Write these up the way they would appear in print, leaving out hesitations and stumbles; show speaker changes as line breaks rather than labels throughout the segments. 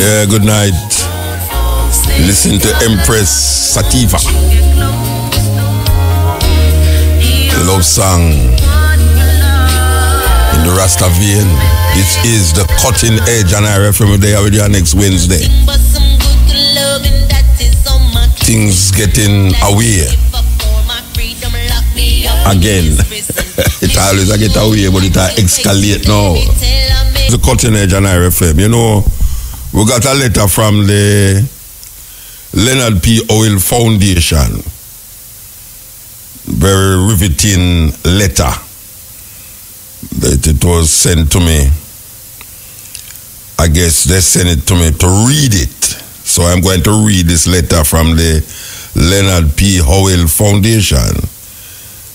Yeah, good night. Listen to Empress Sativa. The love song in the Rasta vein. This is the Cutting Edge, and I refer me there with you next Wednesday. Things getting away again. It always get away, but it escalate now. The Cutting Edge and IRFM. You know, we got a letter from the Leonard P. Oil Foundation. Very riveting letter that it was sent to me. I guess they sent it to me to read it. So I'm going to read this letter from the Leonard P. Oil Foundation.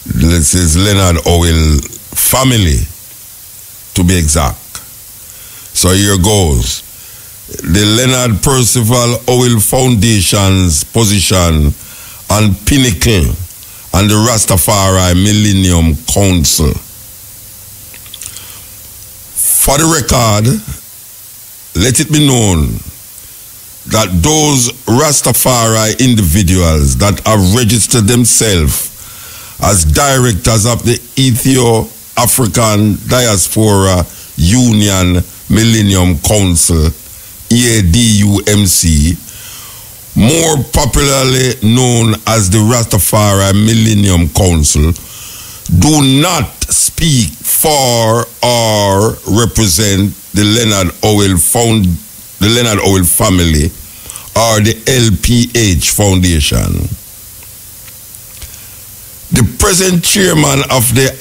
This is Leonard Oil family, to be exact. So here goes. The Leonard Percival Oil Foundation's position on Pinnacle and the Rastafari Millennium Council. For the record, let it be known that those Rastafari individuals that have registered themselves as directors of the Ethio-African Diaspora Union Millennium Council, EADUMC, more popularly known as the Rastafari Millennium Council, do not speak for or represent the Leonard Oil family or the LPH Foundation. The present chairman of the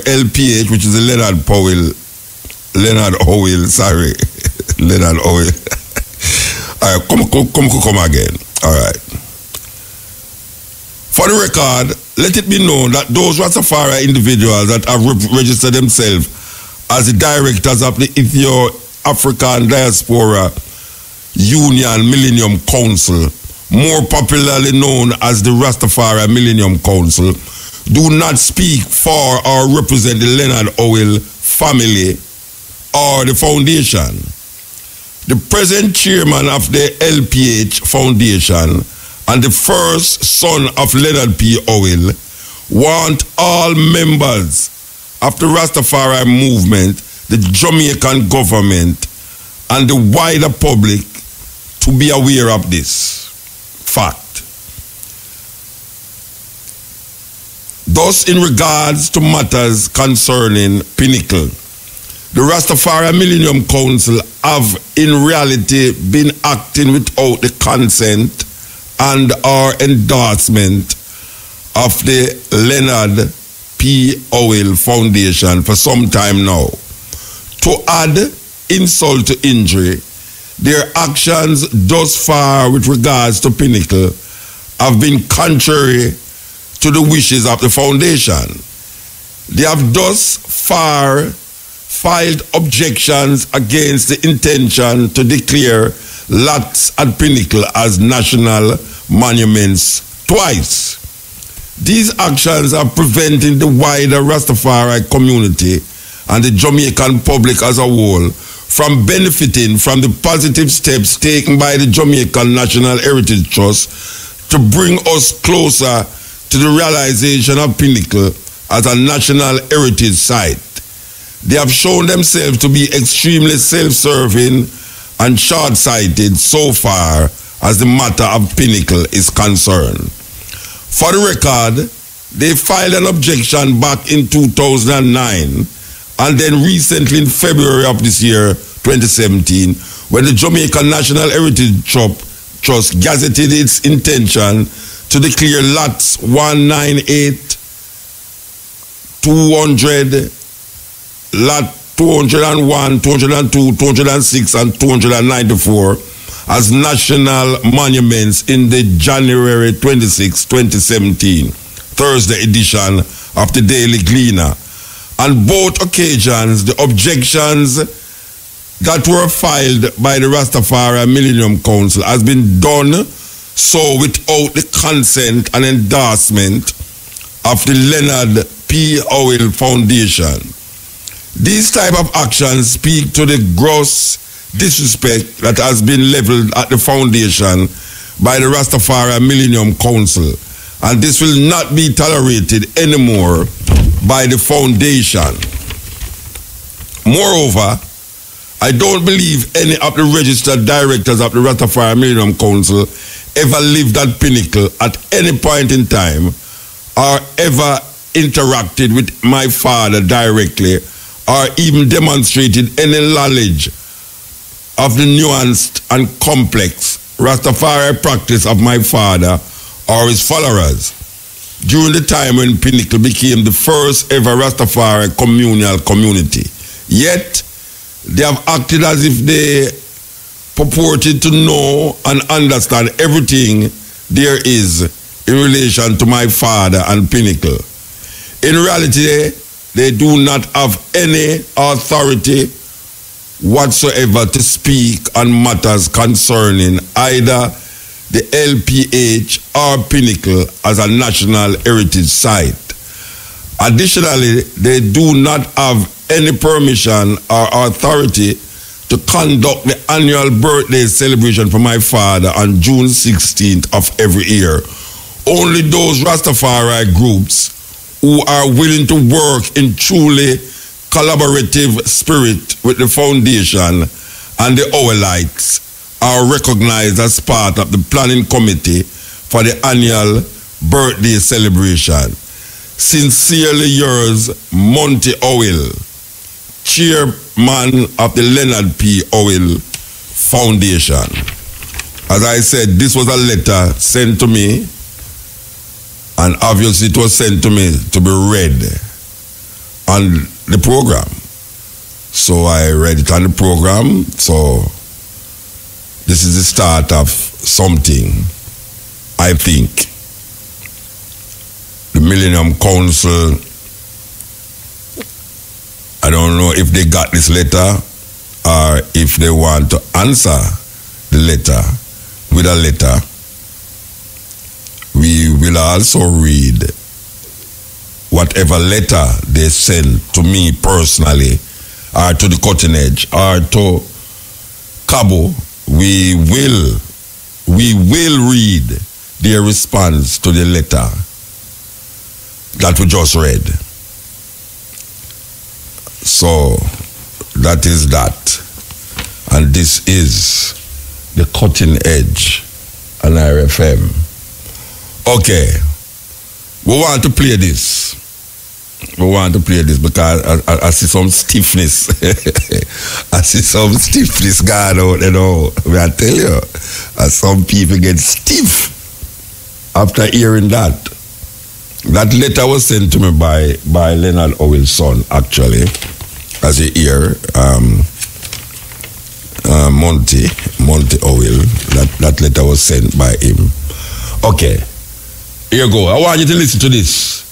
LPH, which is the Leonard Oil. All right, come again. All right. For the record, let it be known that those Rastafari individuals that have registered themselves as the directors of the Ethio-African Diaspora Union Millennium Council, more popularly known as the Rastafari Millennium Council, do not speak for or represent the Leonard Oil family or the foundation. The present chairman of the LPH Foundation and the first son of Leonard P. Oil want all members of the Rastafari movement, the Jamaican government, and the wider public to be aware of this fact. Thus, in regards to matters concerning Pinnacle, the Rastafari Millennium Council have in reality been acting without the consent and or endorsement of the Leonard P. Oil Foundation for some time now. To add insult to injury, their actions thus far with regards to Pinnacle have been contrary to the wishes of the foundation. They have thus far filed objections against the intention to declare lots at Pinnacle as national monuments twice. These actions are preventing the wider Rastafari community and the Jamaican public as a whole from benefiting from the positive steps taken by the Jamaican National Heritage Trust to bring us closer to the realization of Pinnacle as a national heritage site. They have shown themselves to be extremely self-serving and short-sighted so far as the matter of Pinnacle is concerned. For the record, they filed an objection back in 2009 and then recently in February of this year, 2017, when the Jamaican National Heritage Trust gazetted its intention to declare lots 198, 200, lot 201, 202, 206, and 294 as national monuments in the January 26, 2017, Thursday edition of the Daily Gleaner. On both occasions, the objections that were filed by the Rastafari Millennium Council has been done so without the consent and endorsement of the Leonard P. Oil Foundation. These type of actions speak to the gross disrespect that has been leveled at the foundation by the Rastafari Millennium Council, and this will not be tolerated anymore by the foundation. Moreover, I don't believe any of the registered directors of the Rastafari Millennium Council ever lived at Pinnacle at any point in time or ever interacted with my father directly or even demonstrated any knowledge of the nuanced and complex Rastafari practice of my father or his followers during the time when Pinnacle became the first ever Rastafari communal community. Yet, they have acted as if they purported to know and understand everything there is in relation to my father and Pinnacle. In reality, they do not have any authority whatsoever to speak on matters concerning either the LPH or Pinnacle as a national heritage site. Additionally, they do not have any permission or authority to conduct the annual birthday celebration for my father on June 16th of every year. Only those Rastafari groups who are willing to work in truly collaborative spirit with the foundation and the Owlites are recognized as part of the planning committee for the annual birthday celebration. Sincerely yours, Monty Owil, Chairman of the Leonard P. Owil Foundation. As I said, this was a letter sent to me, and obviously it was sent to me to be read on the program. So I read it on the program. So this is the start of something, I think. The Millennium Council, I don't know if they got this letter or if they want to answer the letter with a letter. We will also read whatever letter they send to me personally or to the Cutting Edge or to Cabo. We will read their response to the letter that we just read. So that is that. And this is the Cutting Edge on RFM. Okay. We want to play this. We want to play this because I see some stiffness. I see some stiffness going out, you know. I tell you, some people get stiff after hearing that. That letter was sent to me by Leonard Owil's son, actually, as you hear, Monty Owil. That letter was sent by him. Okay, here you go. I want you to listen to this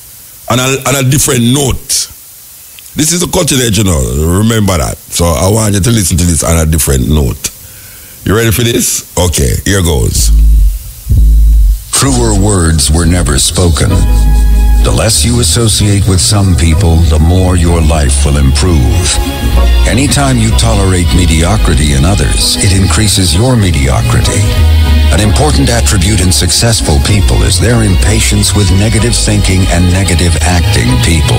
on a different note. This is a Cutting Edge, you know, remember that. So I want you to listen to this on a different note. You ready for this? Okay, here goes.
Truer words were never spoken. The less you associate with some people, the more your life will improve. Anytime you tolerate mediocrity in others, it increases your mediocrity. An important attribute in successful people is their impatience with negative thinking and negative acting people.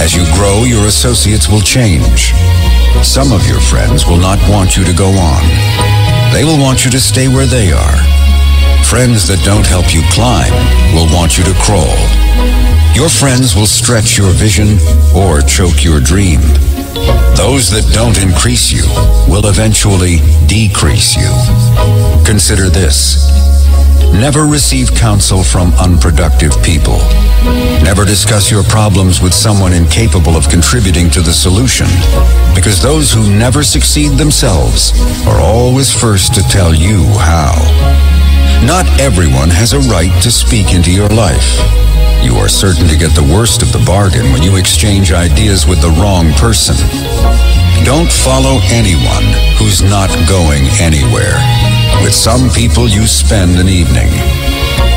As you grow, your associates will change. Some of your friends will not want you to go on. They will want you to stay where they are. Friends that don't help you climb will want you to crawl. Your friends will stretch your vision or choke your dream. Those that don't increase you will eventually decrease you. Consider this. Never receive counsel from unproductive people. Never discuss your problems with someone incapable of contributing to the solution, because those who never succeed themselves are always first to tell you how. Not everyone has a right to speak into your life. You are certain to get the worst of the bargain when you exchange ideas with the wrong person. Don't follow anyone who's not going anywhere. With some people, you spend an evening.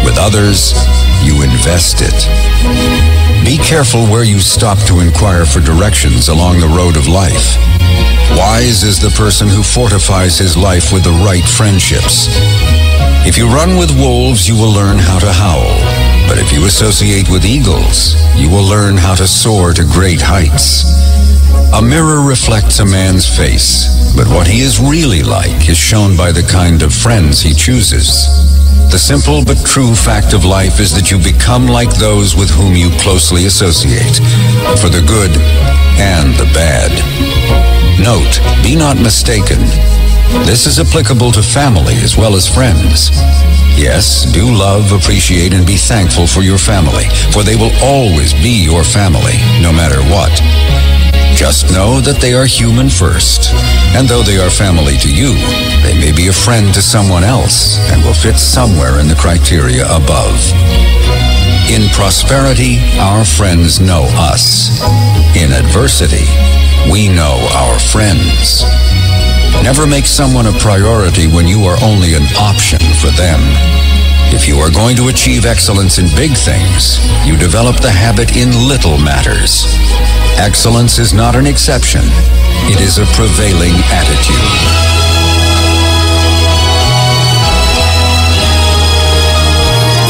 With others, you invest it. Be careful where you stop to inquire for directions along the road of life. Wise is the person who fortifies his life with the right friendships. If you run with wolves, you will learn how to howl. But if you associate with eagles, you will learn how to soar to great heights. A mirror reflects a man's face, but what he is really like is shown by the kind of friends he chooses. The simple but true fact of life is that you become like those with whom you closely associate, for the good and the bad. Note, be not mistaken. This is applicable to family as well as friends. Yes, do love, appreciate, and be thankful for your family, for they will always be your family, no matter what. Just know that they are human first, and though they are family to you, they may be a friend to someone else and will fit somewhere in the criteria above. In prosperity, our friends know us. In adversity, we know our friends. Never make someone a priority when you are only an option for them. If you are going to achieve excellence in big things, you develop the habit in little matters. Excellence is not an exception. It is a prevailing attitude.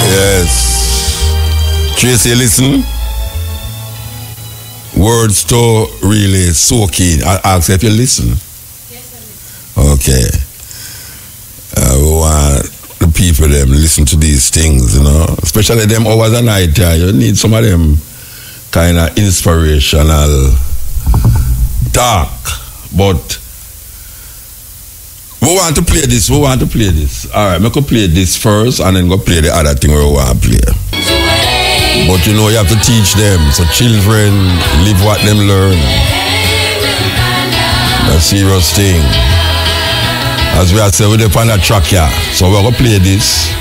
Yes. Tracy, listen. Words to really soak in. I ask if you listen. Yes, I listen. Okay. We want the people them listen to these things, you know. Especially them hours a night. You need some of them kind of inspirational talk. But we want to play this. All right, I could play this first and then go play the other thing we want to play. But you know, you have to teach them. So children live what them learn. That's a serious thing. As we are saying, we're on that track here. So we're going to play this.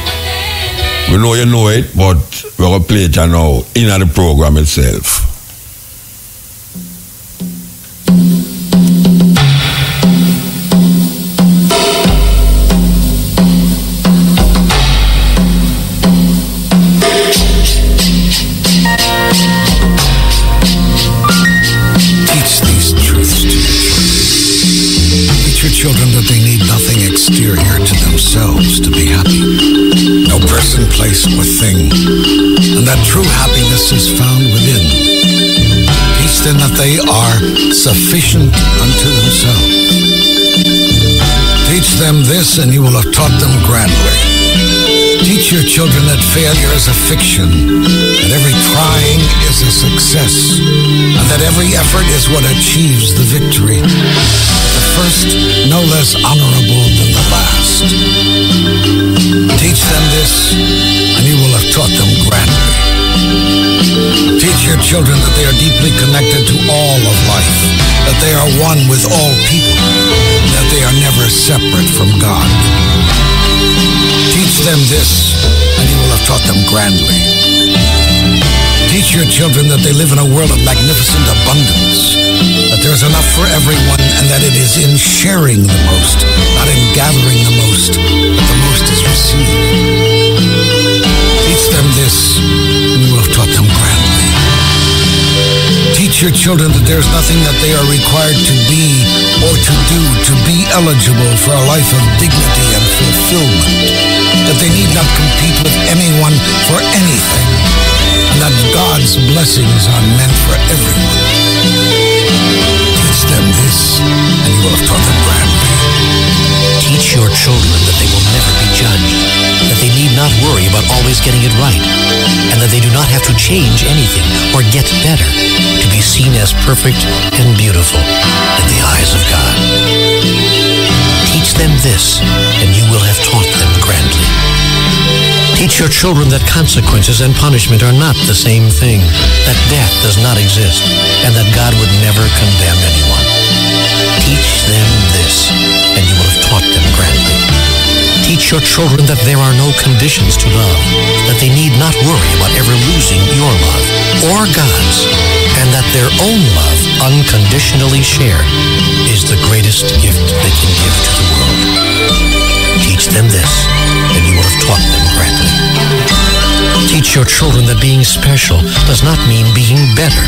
We know you know it, but we're going to play it now in the program itself.
Children that they need nothing exterior to themselves to be happy. No person, place, or thing. And that true happiness is found within. Teach them that they are sufficient unto themselves. Teach them this and you will have taught them grandly. Teach your children that failure is a fiction, that every trying is a success, and that every effort is what achieves the victory. The first no less honorable than the last. Teach them this, and you will have taught them grandly. Teach your children that they are deeply connected to all of life, that they are one with all people, and that they are never separate from God. Teach them this, and you will have taught them grandly. Teach your children that they live in a world of magnificent abundance, that there's enough for everyone, and that it is in sharing the most, not in gathering the most, that the most is received. Teach them this, and you will have taught them grandly. Teach your children that there's nothing that they are required to be or to do to be eligible for a life of dignity and fulfillment, that they need not compete with anyone for anything, and that God's blessings are meant for everyone. Teach them this, and you will have taught them grandly.
Teach your children that they will never be judged, that they need not worry about always getting it right, and that they do not have to change anything or get better to be seen as perfect and beautiful in the eyes of God. Teach them this, and you will have taught them grandly. Teach your children that consequences and punishment are not the same thing, that death does not exist, and that God would never condemn anyone. Teach them this, and you will have taught them grandly. Teach your children that there are no conditions to love, that they need not worry about ever losing your love or God's, and that their own love, unconditionally shared, is the greatest gift they can give to the world. Teach them this, and you will have taught them grandly. Teach your children that being special does not mean being better.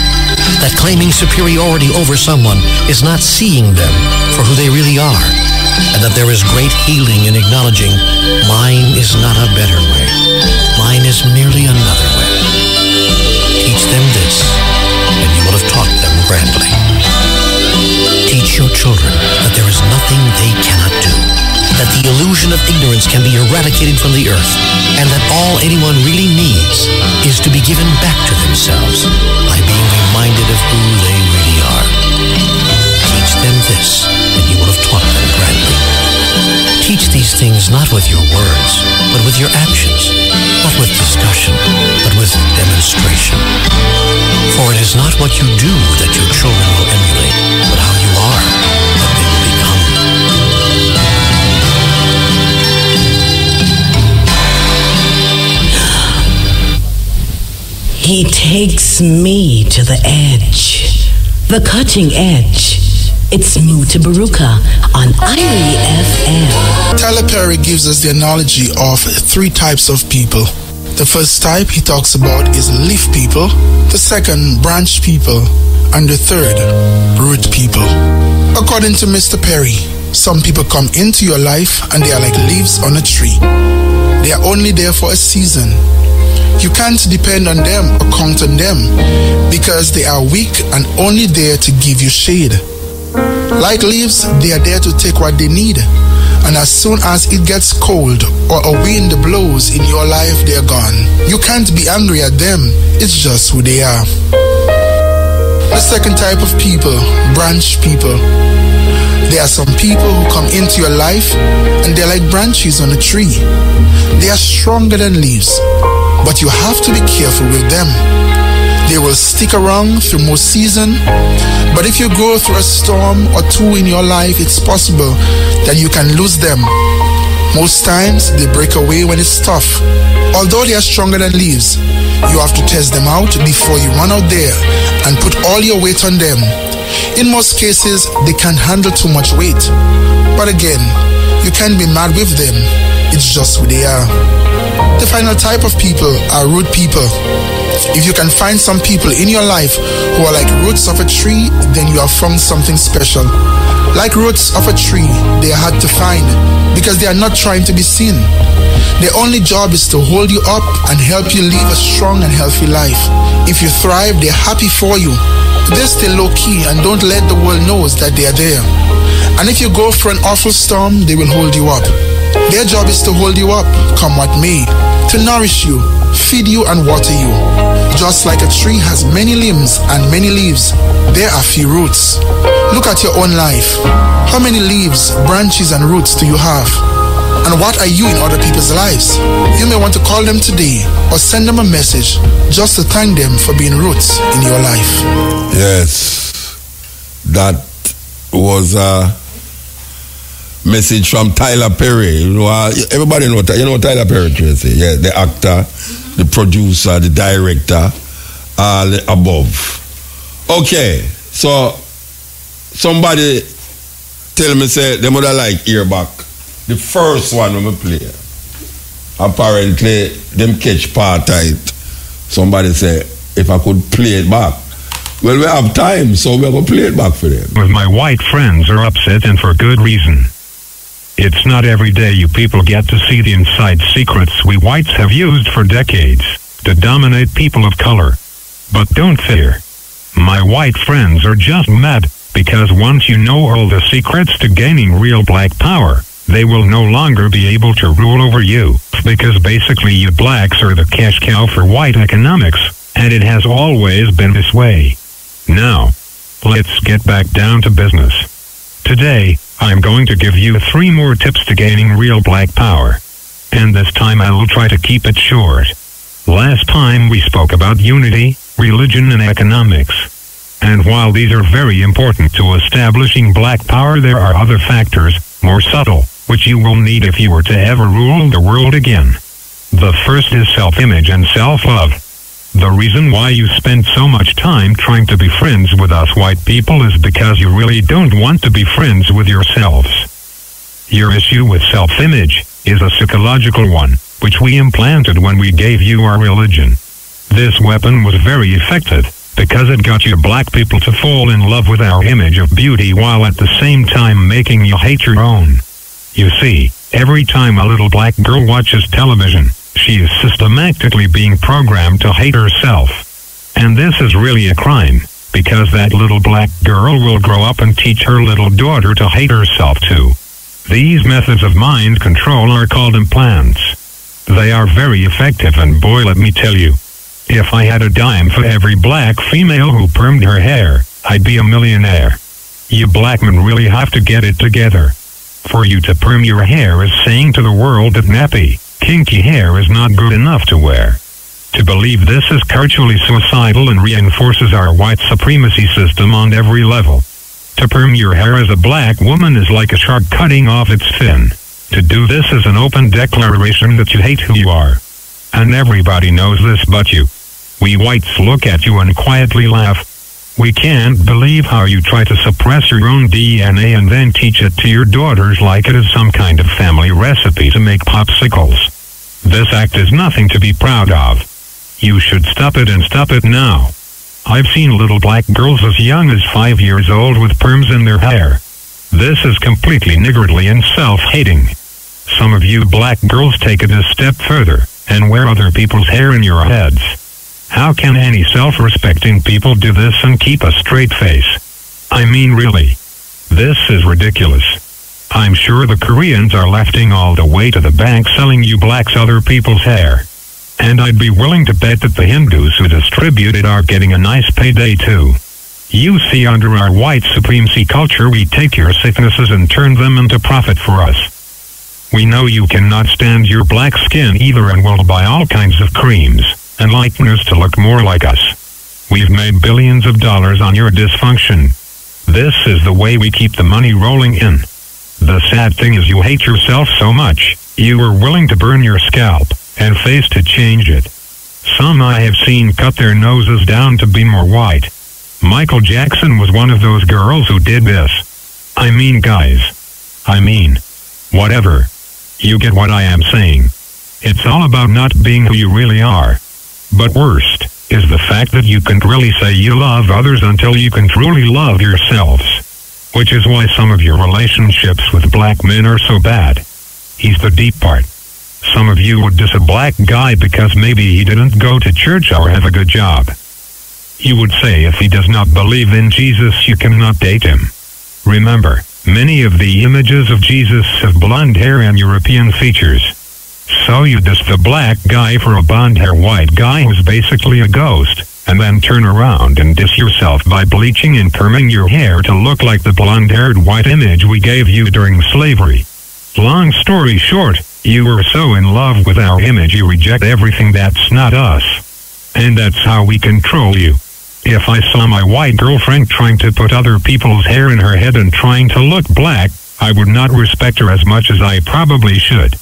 That claiming superiority over someone is not seeing them for who they really are. And that there is great healing in acknowledging mine is not a better way. Mine is merely another way. Teach them this, and you will have taught them grandly. Teach your children that there is nothing they cannot do, that the illusion of ignorance can be eradicated from the earth, and that all anyone really needs is to be given back to themselves by being reminded of who they really are. Teach them this, and you will have taught them grandly. Teach these things not with your words, but with your actions, not with discussion, but with demonstration. For it is not what you do that your children will emulate, but how you are that they will become.
He takes me to the edge, the cutting edge. It's Mutabaruka on Irie FM.
Tyler Perry gives us the analogy of three types of people. The first type he talks about is leaf people, the second, branch people, and the third, root people. According to Mr. Perry, some people come into your life and they are like leaves on a tree. They are only there for a season. You can't depend on them or count on them because they are weak and only there to give you shade. Like leaves, they are there to take what they need. And as soon as it gets cold or a wind blows in your life, they're gone. You can't be angry at them. It's just who they are. The second type of people, branch people. There are some people who come into your life and they're like branches on a tree. They are stronger than leaves, but you have to be careful with them. They will stick around through most season, but if you go through a storm or two in your life, it's possible that you can lose them. Most times, they break away when it's tough. Although they are stronger than leaves, you have to test them out before you run out there and put all your weight on them. In most cases, they can't handle too much weight. But again, you can't be mad with them. It's just who they are. The final type of people are root people. If you can find some people in your life who are like roots of a tree, then you have found something special. Like roots of a tree, they are hard to find because they are not trying to be seen. Their only job is to hold you up and help you live a strong and healthy life. If you thrive, they're happy for you. They're still low-key and don't let the world know that they are there. And if you go through an awful storm, they will hold you up. Their job is to hold you up, come what may, to nourish you, feed you and water you. Just like a tree has many limbs and many leaves, there are few roots. Look at your own life. How many leaves, branches and roots do you have? And what are you in other people's lives? You may want to call them today or send them a message just to thank them for being roots in your life.
Yes, that was a message from Tyler Perry. You know, everybody know Tyler Perry, Tracy. Yeah, the actor, the producer, the director, all the above. Okay, so somebody tell me say they would like ear back. The first one when we play. Apparently, them catch part tight. Somebody say, if I could play it back. Well, we have time, so we're going to play it back for them.
But my white friends are upset, and for good reason. It's not every day you people get to see the inside secrets we whites have used for decades to dominate people of color. But don't fear. My white friends are just mad, because once you know all the secrets to gaining real black power, they will no longer be able to rule over you, because basically you blacks are the cash cow for white economics, and it has always been this way. Now, let's get back down to business. Today, I'm going to give you 3 more tips to gaining real black power. And this time I will try to keep it short. Last time we spoke about unity, religion and economics. And while these are very important to establishing black power, there are other factors, more subtle, which you will need if you were to ever rule the world again. The first is self-image and self-love. The reason why you spend so much time trying to be friends with us white people is because you really don't want to be friends with yourselves. Your issue with self-image is a psychological one, which we implanted when we gave you our religion. This weapon was very effective, because it got you black people to fall in love with our image of beauty while at the same time making you hate your own. You see, every time a little black girl watches television, she is systematically being programmed to hate herself. And this is really a crime, because that little black girl will grow up and teach her little daughter to hate herself too. These methods of mind control are called implants. They are very effective, and boy, let me tell you, if I had a dime for every black female who permed her hair, I'd be a millionaire. You black men really have to get it together. For you to perm your hair is saying to the world that nappy, kinky hair is not good enough to wear. To believe this is culturally suicidal and reinforces our white supremacy system on every level. To perm your hair as a black woman is like a shark cutting off its fin. To do this is an open declaration that you hate who you are. And everybody knows this but you. We whites look at you and quietly laugh. We can't believe how you try to suppress your own DNA and then teach it to your daughters like it is some kind of family recipe to make popsicles. This act is nothing to be proud of. You should stop it, and stop it now. I've seen little black girls as young as 5 years old with perms in their hair. This is completely niggardly and self-hating. Some of you black girls take it a step further and wear other people's hair in your heads. How can any self-respecting people do this and keep a straight face? I mean, really. This is ridiculous. I'm sure the Koreans are lefting all the way to the bank selling you blacks other people's hair. And I'd be willing to bet that the Hindus who distribute it are getting a nice payday too. You see, under our white supremacy culture, we take your sicknesses and turn them into profit for us. We know you cannot stand your black skin either and will buy all kinds of creams and lighteners to look more like us. We've made billions of dollars on your dysfunction. This is the way we keep the money rolling in. The sad thing is you hate yourself so much, you were willing to burn your scalp and face to change it. Some I have seen cut their noses down to be more white. Michael Jackson was one of those girls who did this. I mean, guys. Whatever. You get what I am saying. It's all about not being who you really are. But worst is the fact that you can't really say you love others until you can truly love yourselves. Which is why some of your relationships with black men are so bad. He's the deep part. Some of you would diss a black guy because maybe he didn't go to church or have a good job. You would say if he does not believe in Jesus, you cannot date him. Remember, many of the images of Jesus have blonde hair and European features. So you diss the black guy for a blonde hair white guy who's basically a ghost, and then turn around and diss yourself by bleaching and perming your hair to look like the blonde-haired white image we gave you during slavery. Long story short, you were so in love with our image you reject everything that's not us. And that's how we control you. If I saw my white girlfriend trying to put other people's hair in her head and trying to look black, I would not respect her as much as I probably should.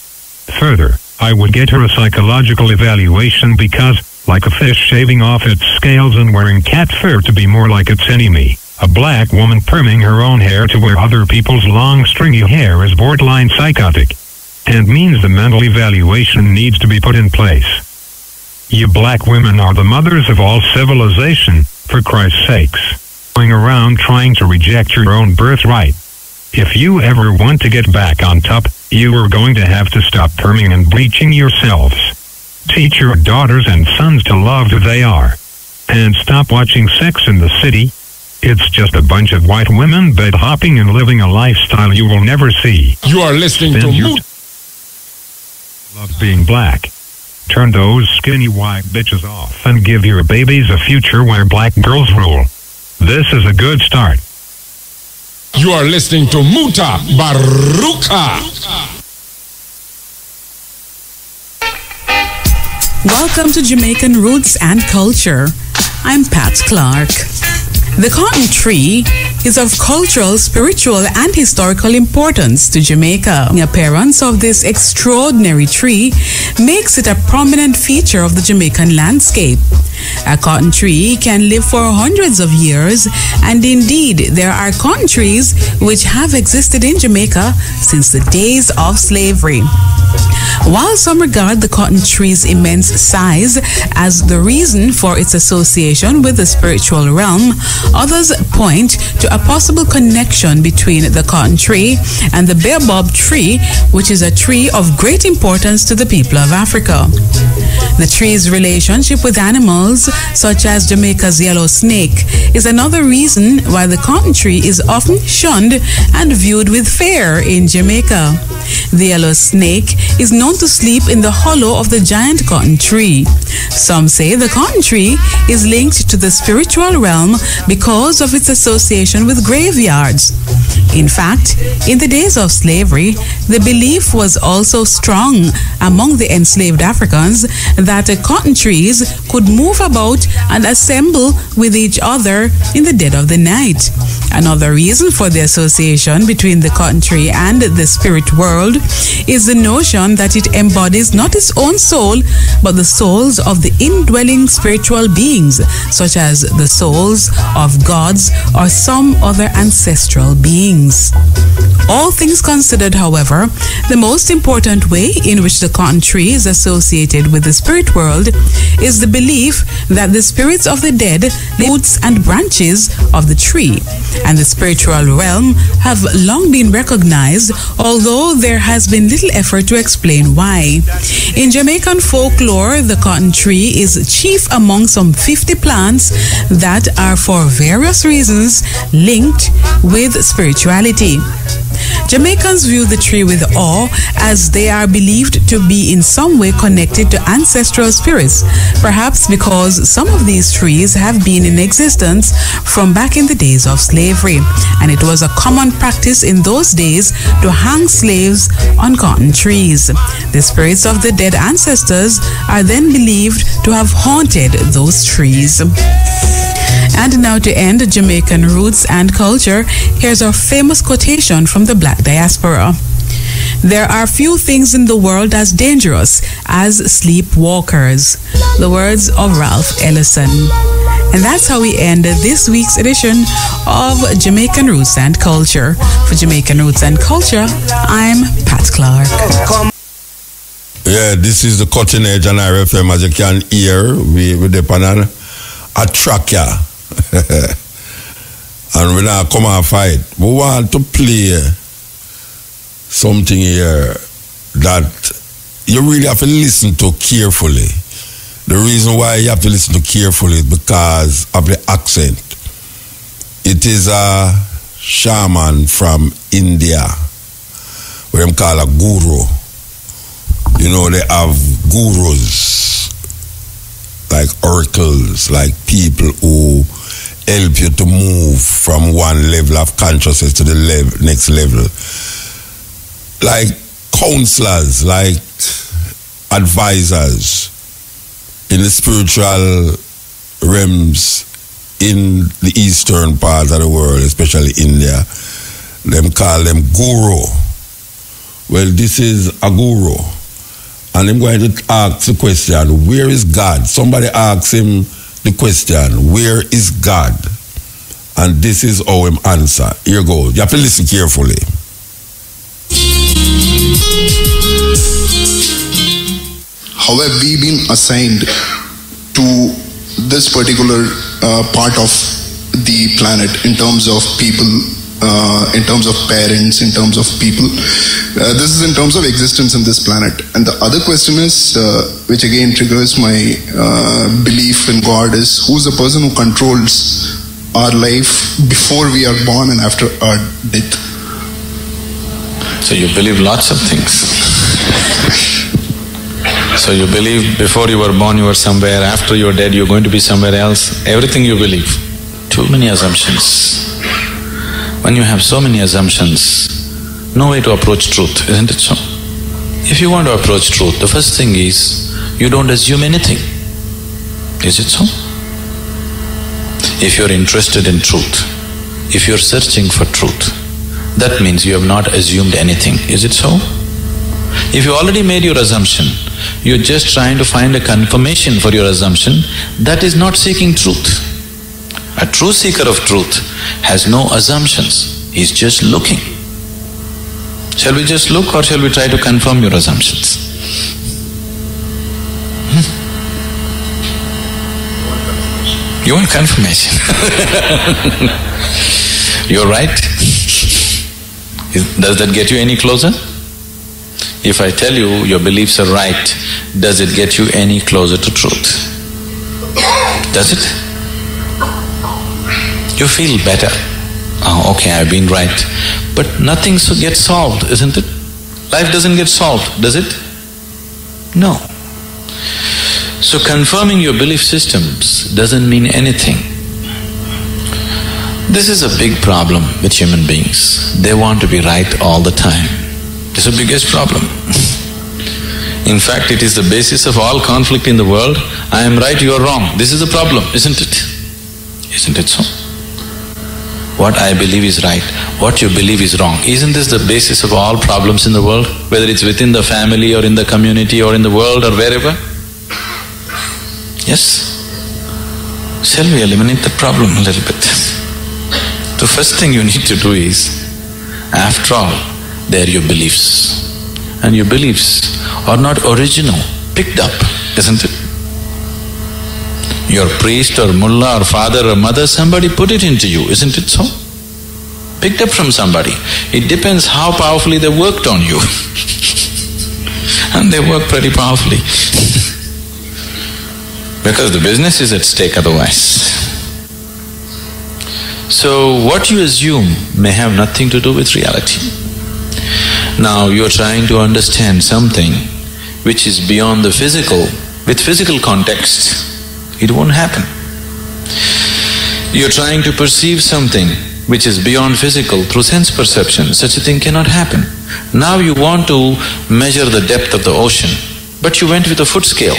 Further, I would get her a psychological evaluation because, like a fish shaving off its scales and wearing cat fur to be more like its enemy, a black woman perming her own hair to wear other people's long stringy hair is borderline psychotic. And means the mental evaluation needs to be put in place. You black women are the mothers of all civilization, for Christ's sakes. Going around trying to reject your own birthright. If you ever want to get back on top, you are going to have to stop perming and bleaching yourselves. Teach your daughters and sons to love who they are. And stop watching Sex in the City. It's just a bunch of white women bed hopping and living a lifestyle you will never see.
You are listening to
Love being black. Turn those skinny white bitches off and give your babies a future where black girls rule. This is a good start.
You are listening to Mutabaruka.
Welcome to Jamaican Roots and Culture. I'm Pat Clark. The cotton tree is of cultural, spiritual, and historical importance to Jamaica. The appearance of this extraordinary tree makes it a prominent feature of the Jamaican landscape. A cotton tree can live for hundreds of years, and indeed, there are cotton trees which have existed in Jamaica since the days of slavery. While some regard the cotton tree's immense size as the reason for its association with the spiritual realm, others point to a possible connection between the cotton tree and the baobab tree, which is a tree of great importance to the people of Africa. The tree's relationship with animals, such as Jamaica's yellow snake, is another reason why the cotton tree is often shunned and viewed with fear in Jamaica. The yellow snake is known to sleep in the hollow of the giant cotton tree. Some say the cotton tree is linked to the spiritual realm because of its association with graveyards. In fact, in the days of slavery, the belief was also strong among the enslaved Africans that cotton trees could move about and assemble with each other in the dead of the night. Another reason for the association between the cotton tree and the spirit world is the notion that it embodies not its own soul, but the souls of the indwelling spiritual beings, such as the souls of gods or some other ancestral beings. All things considered, however, the most important way in which the cotton tree is associated with the spirit world is the belief that the spirits of the dead, the roots and branches of the tree, and the spiritual realm have long been recognized, although there has been little effort to explain why. In Jamaican folklore, the cotton tree is chief among some 50 plants that are for various reasons linked with spirituality. Jamaicans view the tree with awe as they are believed to be in some way connected to ancestral spirits, perhaps because some of these trees have been in existence from back in the days of slavery, and it was a common practice in those days to hang slaves on cotton trees. The spirits of the dead ancestors are then believed to have haunted those trees. And now, to end Jamaican roots and culture, here's our famous quotation from the Black diaspora. There are few things in the world as dangerous as sleepwalkers. The words of Ralph Ellison. And that's how we end this week's edition of Jamaican Roots and Culture. For Jamaican Roots and Culture, I'm Pat Clark.
Yeah, this is the Cutting Edge on RFM. As you can hear, we're depending on a tracker. And we're not come and fight. We want to play something here that you really have to listen to carefully. The reason why you have to listen to carefully is because of the accent. It is a shaman from India, what they call a guru. You know, they have gurus, like oracles, like people who help you to move from one level of consciousness to the next level. Like counselors, like advisors in the spiritual realms in the eastern part of the world, especially India. Them call them guru. Well, this is a guru. And I'm going to ask the question, where is God? Somebody asks him the question, where is God? And this is how him answer. Here goes. You have to listen carefully.
How have we been assigned to this particular part of the planet in terms of people, in terms of parents, in terms of people? This is in terms of existence in this planet. And the other question is, which again triggers my belief in God, is who's the person who controls our life before we are born and after our death?
So you believe lots of things. So you believe before you were born you were somewhere, after you're dead you're going to be somewhere else. Everything you believe. Too many assumptions. When you have so many assumptions, no way to approach truth, isn't it so? If you want to approach truth, the first thing is, you don't assume anything. Is it so? If you're interested in truth, if you're searching for truth, that means you have not assumed anything. Is it so? If you already made your assumption, you're just trying to find a confirmation for your assumption, that is not seeking truth. A true seeker of truth has no assumptions, he's just looking. Shall we just look or shall we try to confirm your assumptions? You want confirmation. You're right. Does that get you any closer? If I tell you your beliefs are right, does it get you any closer to truth? Does it? You feel better. Oh, okay, I've been right. But nothing gets solved, isn't it? Life doesn't get solved, does it? No. So confirming your belief systems doesn't mean anything. This is a big problem with human beings. They want to be right all the time. This is the biggest problem. In fact, it is the basis of all conflict in the world. I am right, you are wrong. This is the problem, isn't it? Isn't it so? What I believe is right, what you believe is wrong. Isn't this the basis of all problems in the world? Whether it's within the family or in the community or in the world or wherever? Yes? Shall we eliminate the problem a little bit? The first thing you need to do is, after all, they are your beliefs. And your beliefs are not original, picked up, isn't it? Your priest or mullah or father or mother, somebody put it into you, isn't it so? Picked up from somebody. It depends how powerfully they worked on you. And they work pretty powerfully. Because the business is at stake otherwise. So what you assume may have nothing to do with reality. Now you're trying to understand something which is beyond the physical, with physical context. It won't happen. You're trying to perceive something which is beyond physical through sense perception. Such a thing cannot happen. Now you want to measure the depth of the ocean, but you went with a foot scale.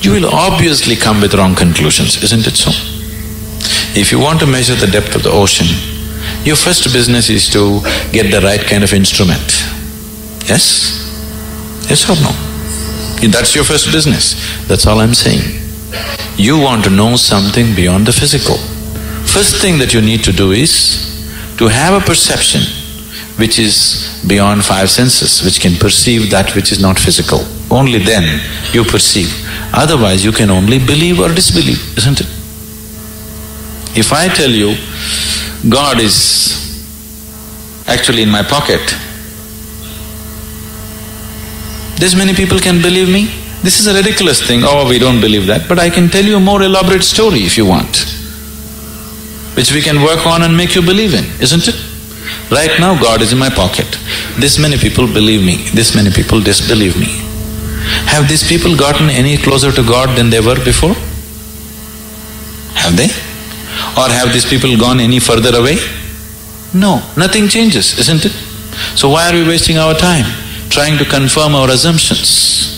You will obviously come with wrong conclusions, isn't it so? If you want to measure the depth of the ocean, your first business is to get the right kind of instrument. Yes? Yes or no? That's your first business. That's all I'm saying. You want to know something beyond the physical. First thing that you need to do is to have a perception which is beyond five senses, which can perceive that which is not physical. Only then you perceive. Otherwise you can only believe or disbelieve, isn't it? If I tell you God is actually in my pocket, this many people can believe me? This is a ridiculous thing, oh, we don't believe that, but I can tell you a more elaborate story if you want, which we can work on and make you believe in, isn't it? Right now God is in my pocket. This many people believe me, this many people disbelieve me. Have these people gotten any closer to God than they were before? Have they? Or have these people gone any further away? No, nothing changes, isn't it? So why are we wasting our time trying to confirm our assumptions?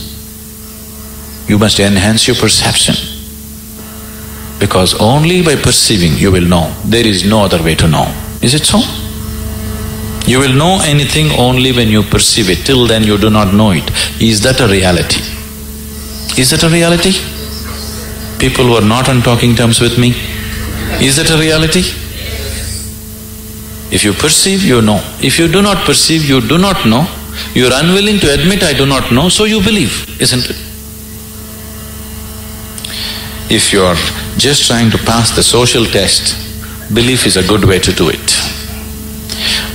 You must enhance your perception, because only by perceiving you will know. There is no other way to know. Is it so? You will know anything only when you perceive it. Till then you do not know it. Is that a reality? Is that a reality? People who are not on talking terms with me, is that a reality? If you perceive, you know. If you do not perceive, you do not know. You are unwilling to admit, I do not know, so you believe, isn't it? If you are just trying to pass the social test, belief is a good way to do it.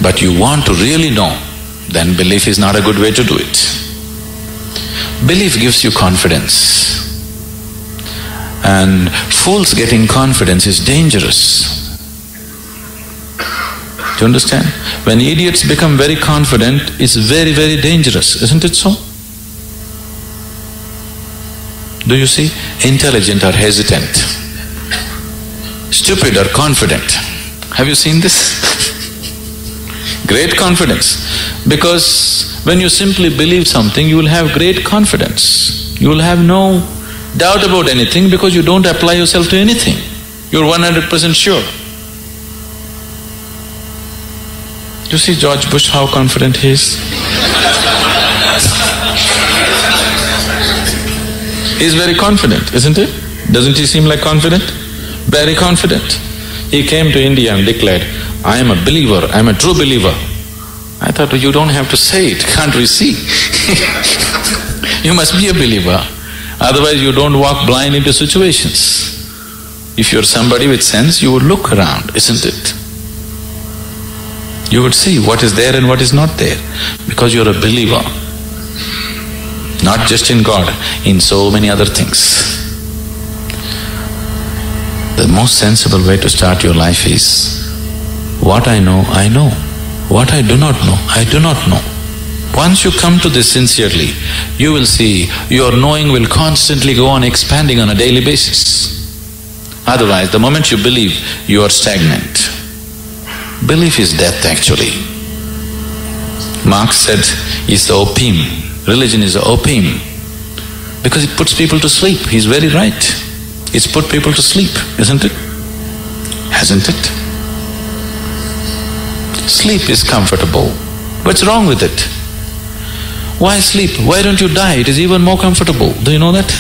But you want to really know, then belief is not a good way to do it. Belief gives you confidence. And fools getting confidence is dangerous. Do you understand? When idiots become very confident, it's very, very dangerous, isn't it so? Do you see? Intelligent are hesitant. Stupid are confident. Have you seen this? Great confidence. Because when you simply believe something, you will have great confidence. You will have no doubt about anything because you don't apply yourself to anything. You're 100% sure. You see George Bush, how confident he is? He's very confident, isn't it? Doesn't he seem like confident? Very confident. He came to India and declared, I am a believer, I am a true believer. I thought, you don't have to say it, can't we see? You must be a believer, otherwise you don't walk blind into situations. If you're somebody with sense, you would look around, isn't it? You would see what is there and what is not there, because you're a believer. Not just in God, in so many other things. The most sensible way to start your life is, what I know, I know. What I do not know, I do not know. Once you come to this sincerely, you will see your knowing will constantly go on expanding on a daily basis. Otherwise, the moment you believe, you are stagnant. Belief is death actually. Marx said, it's the opium. Religion is the opium. Because it puts people to sleep. He's very right. It's put people to sleep, isn't it? Hasn't it? Sleep is comfortable. What's wrong with it? Why sleep? Why don't you die? It is even more comfortable. Do you know that?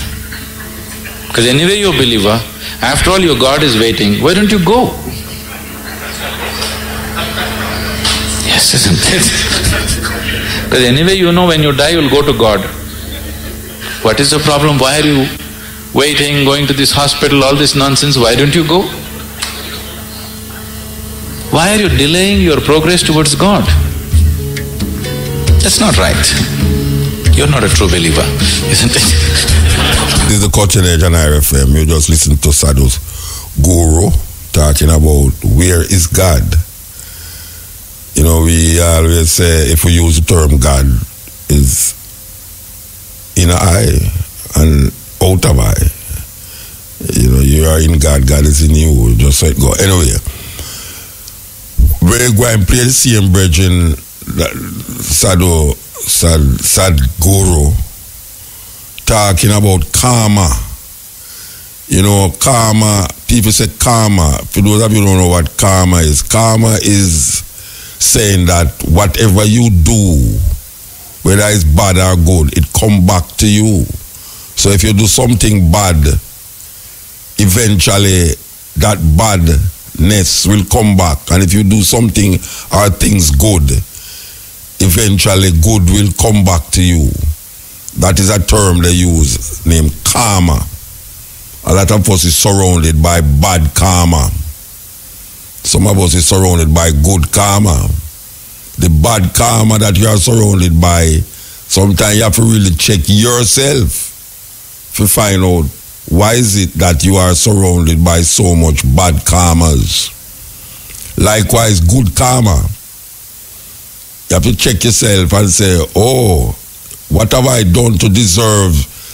Because anyway you're a believer, after all your God is waiting, why don't you go? Yes, isn't it? Because anyway you know when you die you'll go to God. What is the problem? Why are you waiting, going to this hospital, all this nonsense? Why don't you go? Why are you delaying your progress towards God? That's not right. You're not a true believer, isn't it?
This is the Cutting Edge on IRFM. You just listen to Sadhu's guru talking about where is God. You know, we always say if we use the term God is in an eye and out of eye. You know, you are in God, God is in you, just so it go. Anyway, we're going to play the same brethren Sadhguru talking about karma. You know, karma, people say karma. For those of you who don't know what karma is saying that whatever you do, whether it's bad or good, it come back to you. So if you do something bad, eventually that badness will come back. And if you do something or things good, eventually good will come back to you. That is a term they use named karma. A lot of us is surrounded by bad karma. Some of us is surrounded by good karma. The bad karma that you are surrounded by, sometimes you have to really check yourself to find out why is it that you are surrounded by so much bad karmas. Likewise, good karma. You have to check yourself and say, oh, what have I done to deserve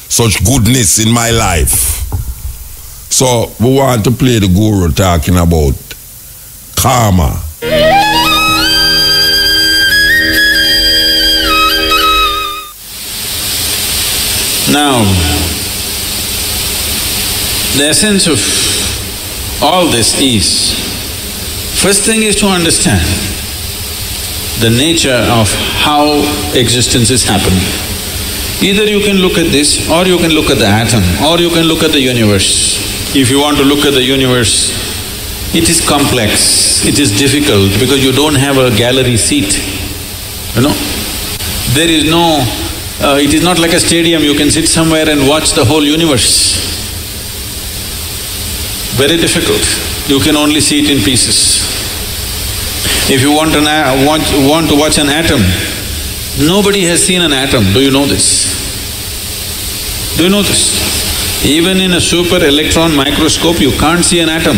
such goodness in my life? So we want to play the guru talking about karma.
Now, the essence of all this is, first thing is to understand the nature of how existence is happening. Either you can look at this, or you can look at the atom, or you can look at the universe. If you want to look at the universe, it is complex, it is difficult because you don't have a gallery seat, you know. There is no… it is not like a stadium, you can sit somewhere and watch the whole universe. Very difficult, you can only see it in pieces. If you want to watch an atom, nobody has seen an atom, do you know this? Do you know this? Even in a super electron microscope, you can't see an atom.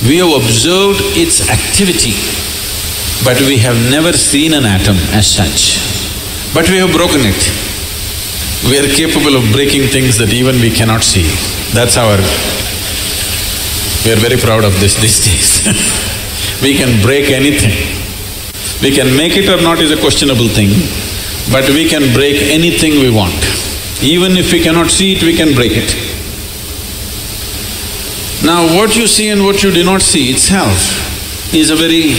We have observed its activity, but we have never seen an atom as such. But we have broken it. We are capable of breaking things that even we cannot see. That's our… we are very proud of this these days. We can break anything. We can make it or not is a questionable thing, but we can break anything we want. Even if we cannot see it, we can break it. Now what you see and what you do not see itself is a very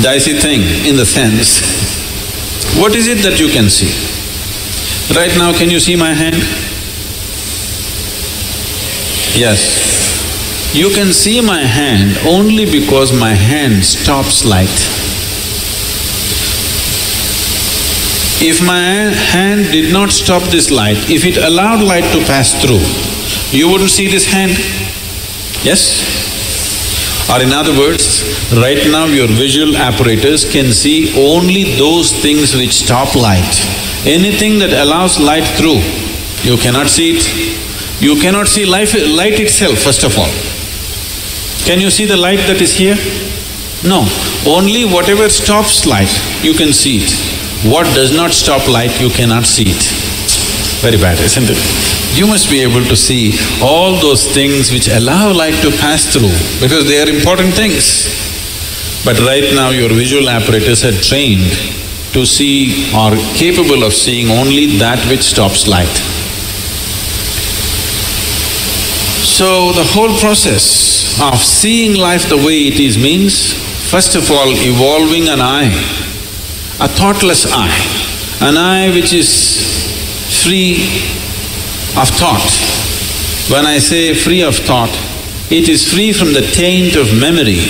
dicey thing in the sense, what is it that you can see? Right now, can you see my hand? Yes. You can see my hand only because my hand stops light. If my hand did not stop this light, if it allowed light to pass through, you wouldn't see this hand. Yes? Or in other words, right now your visual apparatus can see only those things which stop light. Anything that allows light through, you cannot see it. You cannot see light itself, first of all. Can you see the light that is here? No. Only whatever stops light, you can see it. What does not stop light, you cannot see it. Very bad, isn't it? You must be able to see all those things which allow light to pass through, because they are important things. But right now your visual apparatus are trained to see or capable of seeing only that which stops light. So the whole process of seeing life the way it is means, first of all, evolving an eye, a thoughtless eye, an eye which is free of thought. When I say free of thought, it is free from the taint of memory.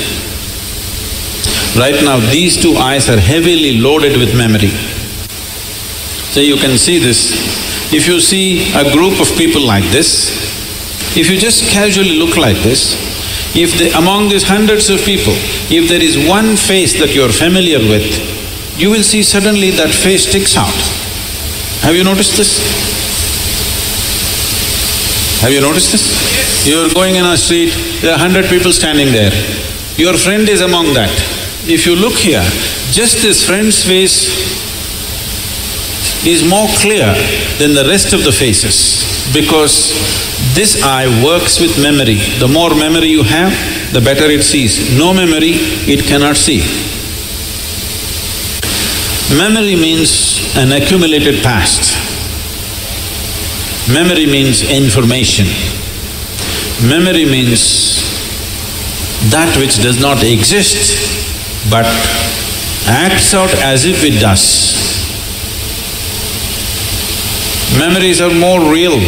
Right now, these two eyes are heavily loaded with memory. So you can see this. If you see a group of people like this, if you just casually look like this, among these hundreds of people, if there is one face that you're familiar with, you will see suddenly that face sticks out. Have you noticed this? Have you noticed this? You're going in a street, there are 100 people standing there. Your friend is among that. If you look here, just this friend's face is more clear than the rest of the faces, because this eye works with memory. The more memory you have, the better it sees. No memory, it cannot see. Memory means an accumulated past. Memory means information. Memory means that which does not exist but acts out as if it does. Memories are more real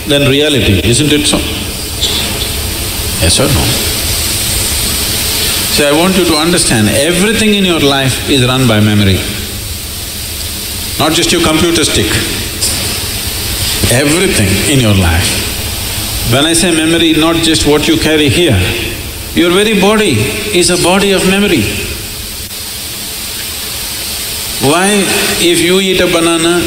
than reality, isn't it so? Yes or no? So I want you to understand, everything in your life is run by memory. Not just your computer stick. Everything in your life. When I say memory, not just what you carry here, your very body is a body of memory. Why, if you eat a banana,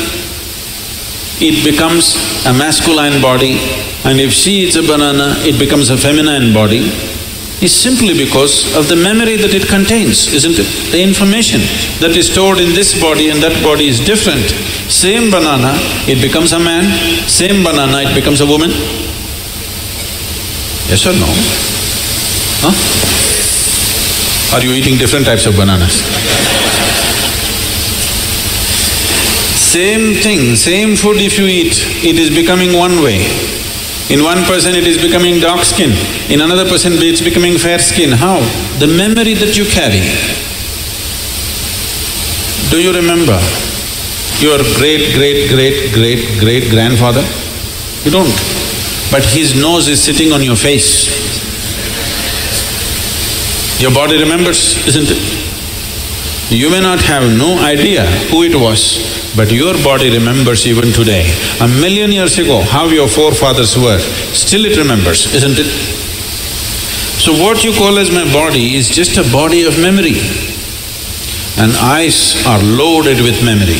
it becomes a masculine body, and if she eats a banana, it becomes a feminine body, is simply because of the memory that it contains, isn't it? The information that is stored in this body and that body is different. Same banana, it becomes a man, same banana, it becomes a woman. Yes or no? Huh? Are you eating different types of bananas? Same thing, same food if you eat, it is becoming one way. In one person it is becoming dark skin, in another person it's becoming fair skin. How? The memory that you carry. Do you remember your great-great-great-great-great-grandfather? You don't. But his nose is sitting on your face. Your body remembers, isn't it? You may not have no idea who it was, but your body remembers even today. 1,000,000 years ago, how your forefathers were, still it remembers, isn't it? So what you call as my body is just a body of memory. And eyes are loaded with memory.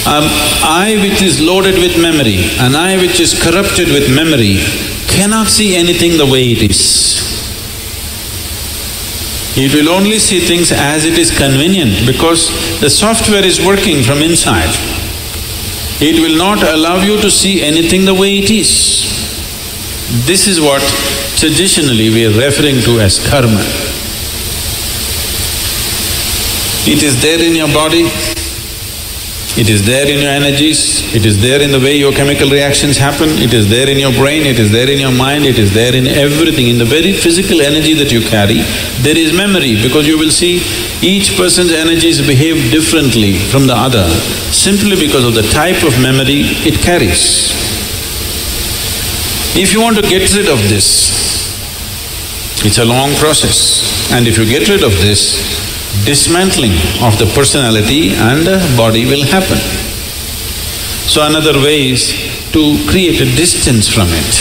An eye which is loaded with memory, an eye which is corrupted with memory, cannot see anything the way it is. It will only see things as it is convenient, because the software is working from inside. It will not allow you to see anything the way it is. This is what traditionally we are referring to as karma. It is there in your body, it is there in your energies, it is there in the way your chemical reactions happen, it is there in your brain, it is there in your mind, it is there in everything. In the very physical energy that you carry, there is memory, because you will see each person's energies behave differently from the other simply because of the type of memory it carries. If you want to get rid of this, it's a long process, and if you get rid of this, dismantling of the personality and the body will happen. So another way is to create a distance from it.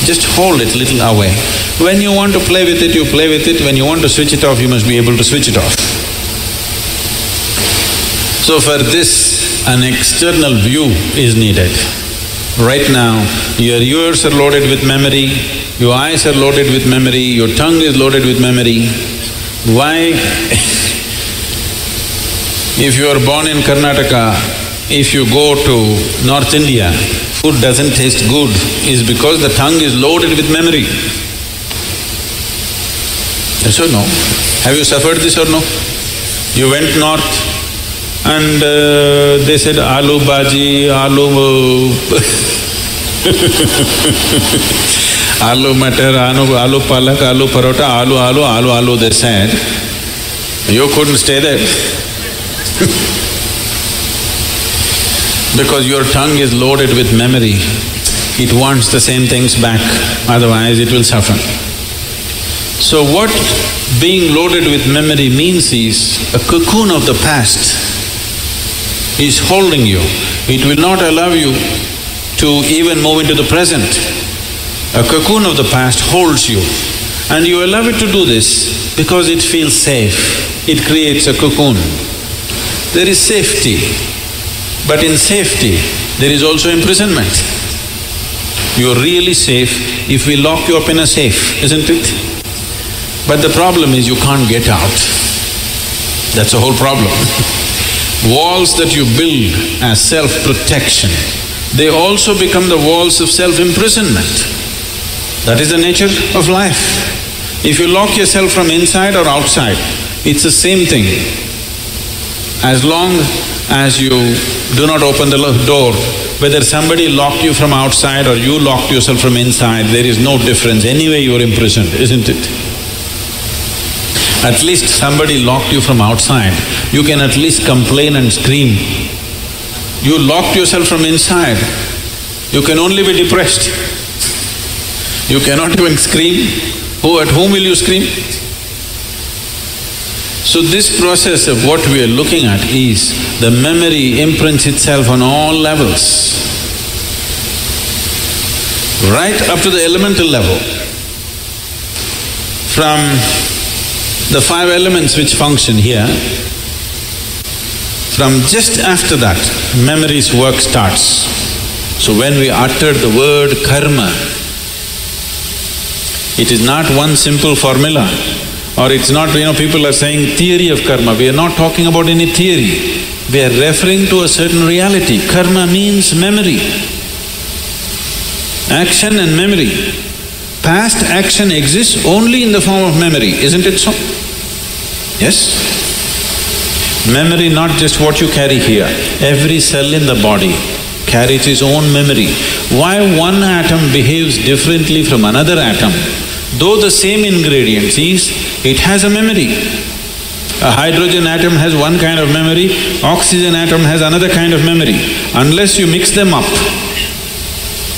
Just hold it little away. When you want to play with it, you play with it. When you want to switch it off, you must be able to switch it off. So for this, an external view is needed. Right now, your ears are loaded with memory, your eyes are loaded with memory, your tongue is loaded with memory. Why? If you are born in Karnataka, if you go to North India, food doesn't taste good, is because the tongue is loaded with memory. Yes or no? Have you suffered this or no? You went north and they said aloo bhaji, aloo aloo matar, aloo palak, aloo parota, aloo, they said. You couldn't stay there because your tongue is loaded with memory. It wants the same things back, otherwise it will suffer. So what being loaded with memory means is a cocoon of the past is holding you. It will not allow you to even move into the present. A cocoon of the past holds you, and you allow it to do this because it feels safe. It creates a cocoon. There is safety, but in safety there is also imprisonment. You're really safe if we lock you up in a safe, isn't it? But the problem is you can't get out. That's the whole problem. Walls that you build as self-protection, they also become the walls of self-imprisonment. That is the nature of life. If you lock yourself from inside or outside, it's the same thing. As long as you do not open the door, whether somebody locked you from outside or you locked yourself from inside, there is no difference. Anyway, you are imprisoned, isn't it? At least somebody locked you from outside, you can at least complain and scream. You locked yourself from inside, you can only be depressed. You cannot even scream. At whom will you scream? So this process of what we are looking at is the memory imprints itself on all levels, right up to the elemental level. From the 5 elements which function here, from just after that, memory's work starts. So when we utter the word karma, it is not one simple formula, or it's not, people are saying theory of karma. We are not talking about any theory. We are referring to a certain reality. Karma means memory, action and memory. Past action exists only in the form of memory, isn't it so? Yes? Memory, not just what you carry here. Every cell in the body carries its own memory. Why one atom behaves differently from another atom? Though the same ingredients is, it has a memory. A hydrogen atom has one kind of memory, oxygen atom has another kind of memory. Unless you mix them up,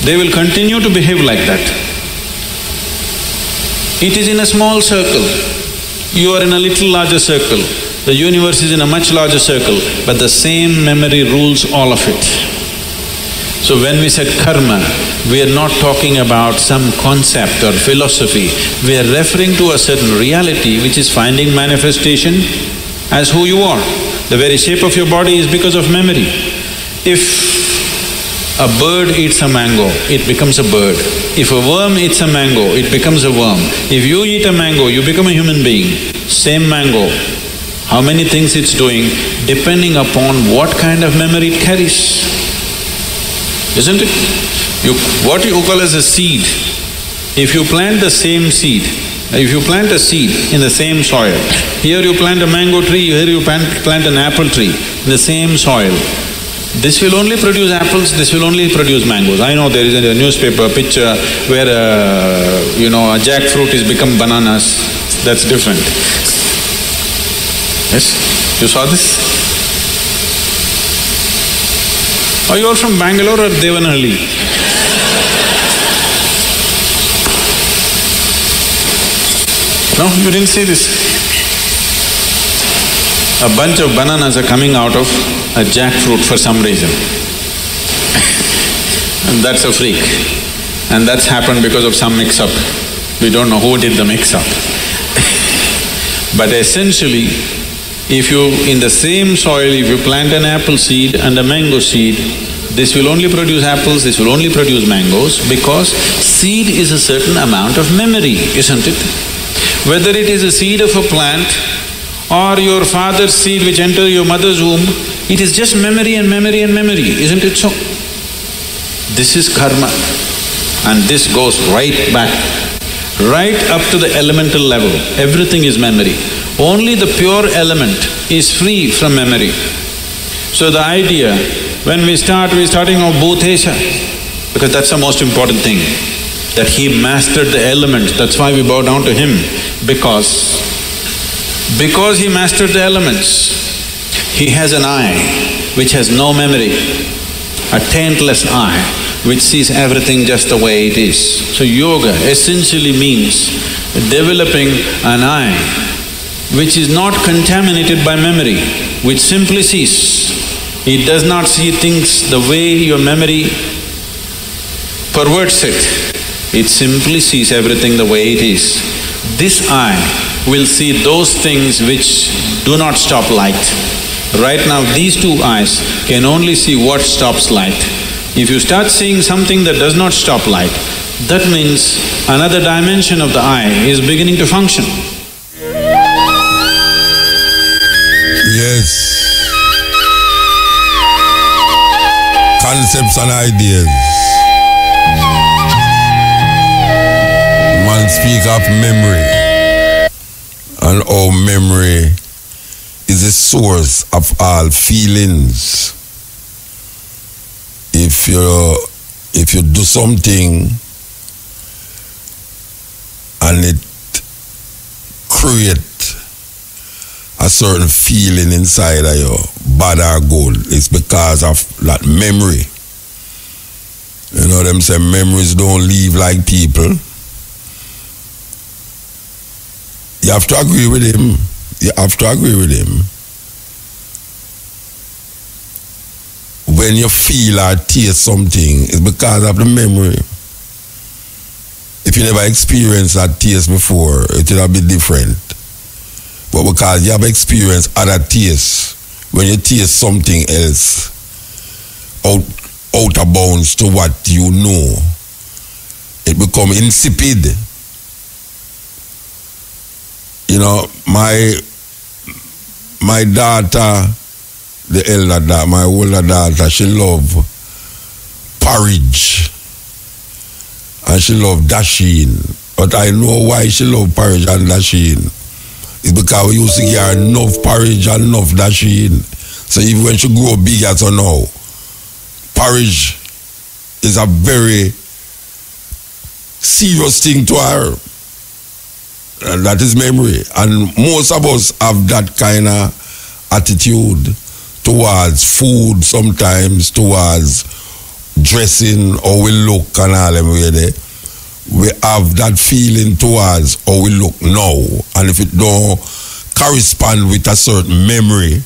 they will continue to behave like that. It is in a small circle, you are in a little larger circle, the universe is in a much larger circle, but the same memory rules all of it. So when we said karma, we are not talking about some concept or philosophy, we are referring to a certain reality which is finding manifestation as who you are. The very shape of your body is because of memory. If a bird eats a mango, it becomes a bird. If a worm eats a mango, it becomes a worm. If you eat a mango, you become a human being. Same mango, how many things it's doing, depending upon what kind of memory it carries, isn't it? What you call as a seed, if you plant the same seed, if you plant a seed in the same soil, here you plant a mango tree, here you plant an apple tree in the same soil, this will only produce apples, this will only produce mangoes. I know there is a newspaper picture where a jackfruit is become bananas, that's different. Yes? You saw this? Are you all from Bangalore or Devanahali? No, you didn't see this. A bunch of bananas are coming out of a jackfruit for some reason. and that's a freak. And that's happened because of some mix-up. We don't know who did the mix-up. But essentially, if you, in the same soil, if you plant an apple seed and a mango seed, this will only produce apples, this will only produce mangoes, because seed is a certain amount of memory, isn't it? Whether it is a seed of a plant or your father's seed which entered your mother's womb, it is just memory and memory and memory, isn't it so? This is karma, and this goes right back, right up to the elemental level. Everything is memory. Only the pure element is free from memory. So the idea, when we're starting off Bhutesha, because that's the most important thing, that he mastered the element, that's why we bow down to him, because he mastered the elements. He has an eye which has no memory, a taintless eye which sees everything just the way it is. So yoga essentially means developing an eye which is not contaminated by memory, which simply sees. It does not see things the way your memory perverts it. It simply sees everything the way it is. This eye will see those things which do not stop light. Right now, these two eyes can only see what stops light. If you start seeing something that does not stop light, that means another dimension of the eye is beginning to function.
Yes. Concepts and ideas. Man speak of memory, and how memory is the source of all feelings. If you do something and it creates a certain feeling inside of you, bad or good, it's because of that memory. You know, them say memories don't leave like people. You have to agree with him. You have to agree with him. When you feel or taste something, it's because of the memory. If you never experienced that taste before, it will be different. But because you have experienced other tastes, when you taste something else out of bounds to what you know, it becomes insipid. You know, my daughter, the elder daughter, my older daughter, she loved porridge and she loved dasheen. But I know why she loved porridge and dasheen. It's because we used to give her enough porridge and enough dasheen. So even when she grew big as her now, porridge is a very serious thing to her. And that is memory. And most of us have that kind of attitude towards food sometimes, towards dressing, how we look and all them way there. We have that feeling towards how we look now. And if it don't correspond with a certain memory,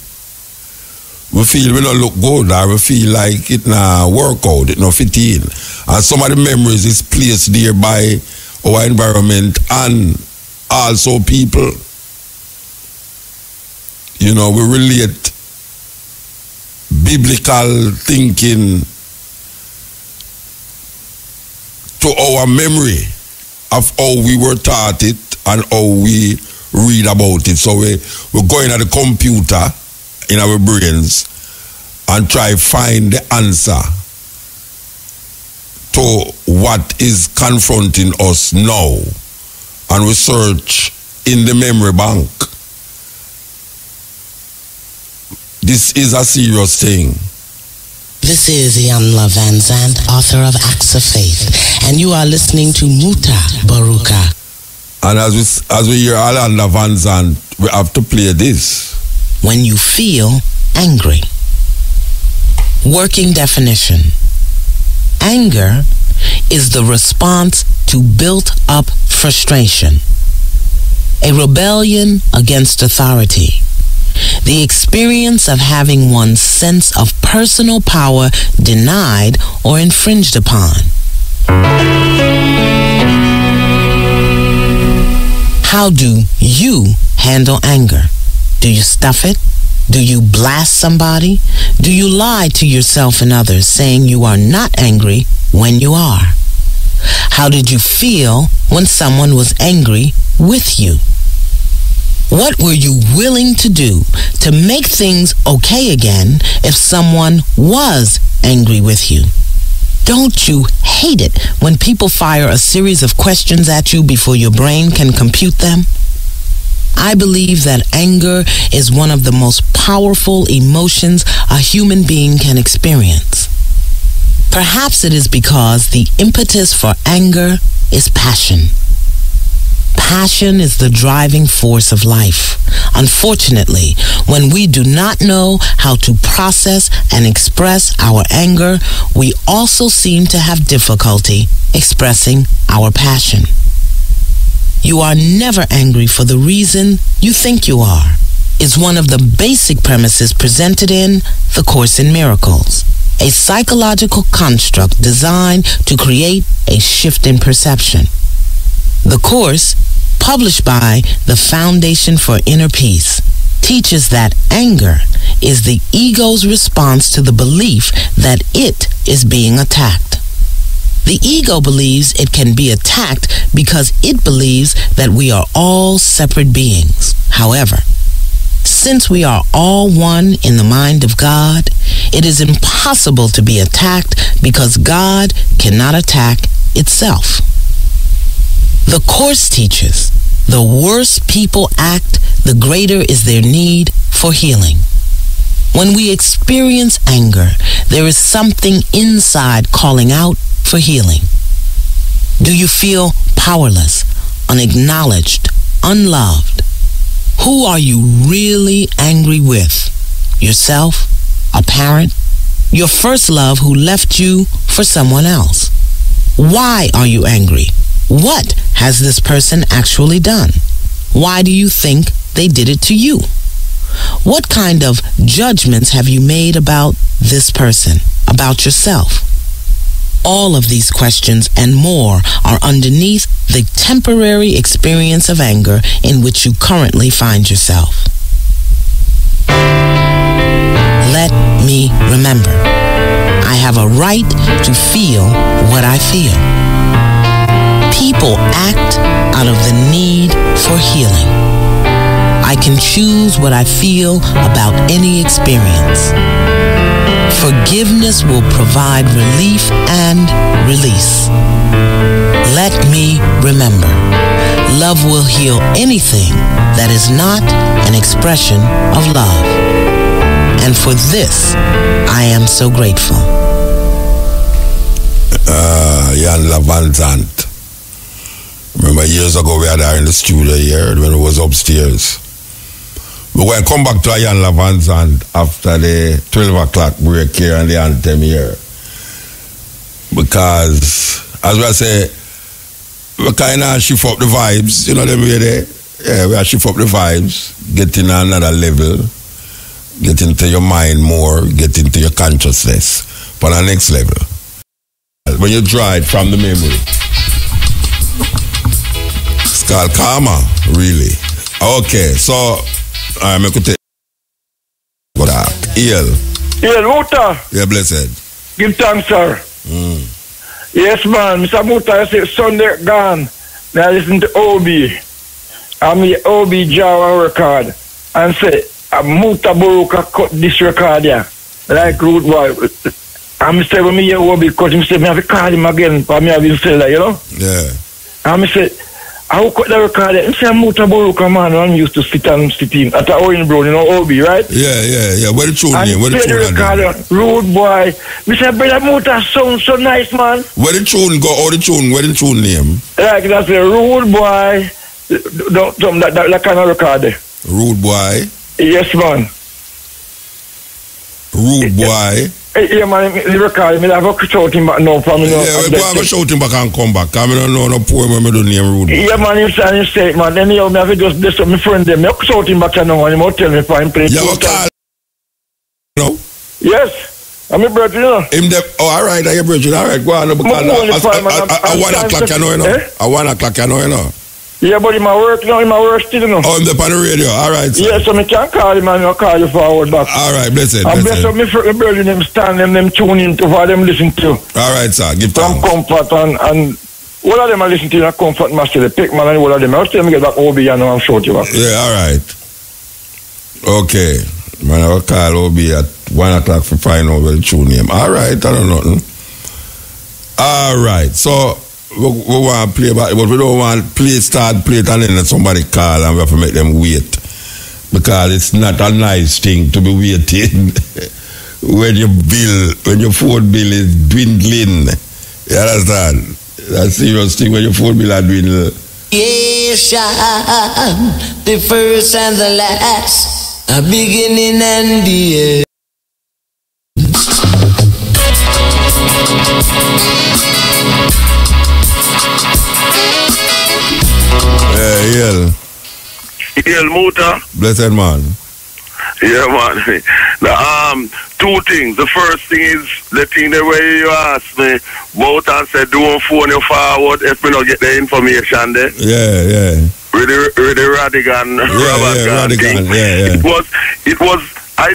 we feel we don't look good, or we feel like it not work out, it not fit in. And some of the memories is placed there by our environment and also people. You know, we relate biblical thinking to our memory of how we were taught it and how we read about it. So we're going at the computer in our brains and try find the answer to what is confronting us now, and we search in the memory bank. This is a serious thing.
This is Iamla Van Zandt, author of Acts of Faith, and you are listening to Mutabaruka.
And as we hear Alanda Van Zandt, we have to play this.
When you feel angry. Working definition. Anger is the response to built-up frustration, a rebellion against authority, the experience of having one's sense of personal power denied or infringed upon. How do you handle anger? Do you stuff it? Do you blast somebody? Do you lie to yourself and others saying you are not angry when you are? How did you feel when someone was angry with you? What were you willing to do to make things okay again if someone was angry with you? Don't you hate it when people fire a series of questions at you before your brain can compute them? I believe that anger is one of the most powerful emotions a human being can experience. Perhaps it is because the impetus for anger is passion. Passion is the driving force of life. Unfortunately, when we do not know how to process and express our anger, we also seem to have difficulty expressing our passion. You are never angry for the reason you think you are is one of the basic premises presented in The Course in Miracles, a psychological construct designed to create a shift in perception. The Course, published by the Foundation for Inner Peace, teaches that anger is the ego's response to the belief that it is being attacked. The ego believes it can be attacked because it believes that we are all separate beings. However, since we are all one in the mind of God, it is impossible to be attacked because God cannot attack itself. The Course teaches the worse people act, the greater is their need for healing. When we experience anger, there is something inside calling out for healing. Do you feel powerless, unacknowledged, unloved? Who are you really angry with? Yourself? A parent? Your first love who left you for someone else? Why are you angry? What has this person actually done? Why do you think they did it to you? What kind of judgments have you made about this person, about yourself? All of these questions and more are underneath the temporary experience of anger in which you currently find yourself. Let me remember. I have a right to feel what I feel. People act out of the need for healing. I can choose what I feel about any experience. Forgiveness will provide relief and release. Let me remember. Love will heal anything that is not an expression of love. And for this, I am so grateful.
Jan Lavanzant. Remember years ago we had her in the studio here when it was upstairs. We're going to come back to Jan Lavanzant after the 12 o'clock break here and the anthem here. Because, as I say, we kind of shift up the vibes, you know them way there? Yeah, we shift up the vibes, get in another level, get into your mind more, get into your consciousness for the next level. When you draw it from the memory. It's called karma, really. Okay, so I'm going to take Iel,
Muta.
Yeah, blessed.
Give thanks, sir. Yes, man. Mr. Muta, I say Sunday gone. Now listen to Obi. I'm the Obi Java record. And say, Mutabaruka cut this record here. Like Root Boy. And I say, when me hear Obi cut him, say, me have to call him again for me having said that, you know?
Yeah.
And I say, I will cut the record. I say, Mutabaruka, man, I'm used to sit in at the Owen Brown, you know, Obi, right?
Yeah. Where the tune name? Where the tune
record, Rude Boy. Me say, brother Muta sound so nice, man.
Where the tune go? Where the tune name?
Like that's a Rude Boy. That kind of record there.
Rude Boy?
Yes, man.
Rude Boy?
Yeah, man, the record, I have to shout him back now from me.
Yeah, we go have a shout him back and come back. I don't know no poem when I do name rude.
Yeah, man, you say, man. Then you have to just bless up my friend them. I have to shout him back now and he must tell me if I'm playing.
You have a call? No?
Yes. I'm a brother, you know.
Him them, all right, I'm your brother. All right, go on. Because at 1 o'clock, you know, you know. At 1 o'clock, you know, you know.
Yeah, but in my work, no, in my work still, you know.
Oh, I'm on the radio. All right, sir.
Yeah, so I can't call him and I'll call you forward back.
All right, bless it.
And bless up my brother, them stand them tune into what them listen to.
All right, sir. Give thanks.
From Comfort and all of them are listening to you, Comfort Master, the pick man, and all of them. I'll tell them get back OB and I'm short you back.
Yeah, all right. Okay. Man, I will call OB at 1 o'clock for find out where the true name. All right, I don't know nothing. All right, so we want to play back, but we don't want to start play it and then somebody call and we have to make them wait. Because it's not a nice thing to be waiting when your phone bill is dwindling. You understand? That's a serious thing when your phone bill is dwindling.
Yes, the first and the last, a beginning and the end.
Yeah,
Yel Muta.
Blessed man.
Yeah, man. Two things. The first thing is the thing the way you asked me about and said don't phone you forward if we don't get the information there.
Yeah.
With the Radigan,
Radigan. Yeah.
It was. I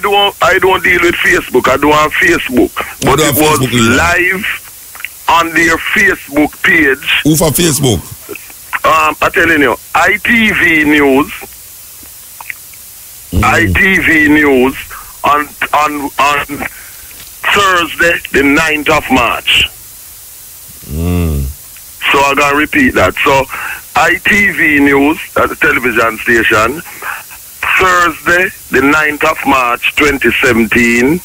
don't deal with Facebook. I do on Facebook, but it was live on their Facebook page.
Who for Facebook?
I'm telling you, ITV News. ITV News on Thursday, the 9th of March. So I'm gonna repeat that. So ITV News at the television station, Thursday, the 9th of March 2017,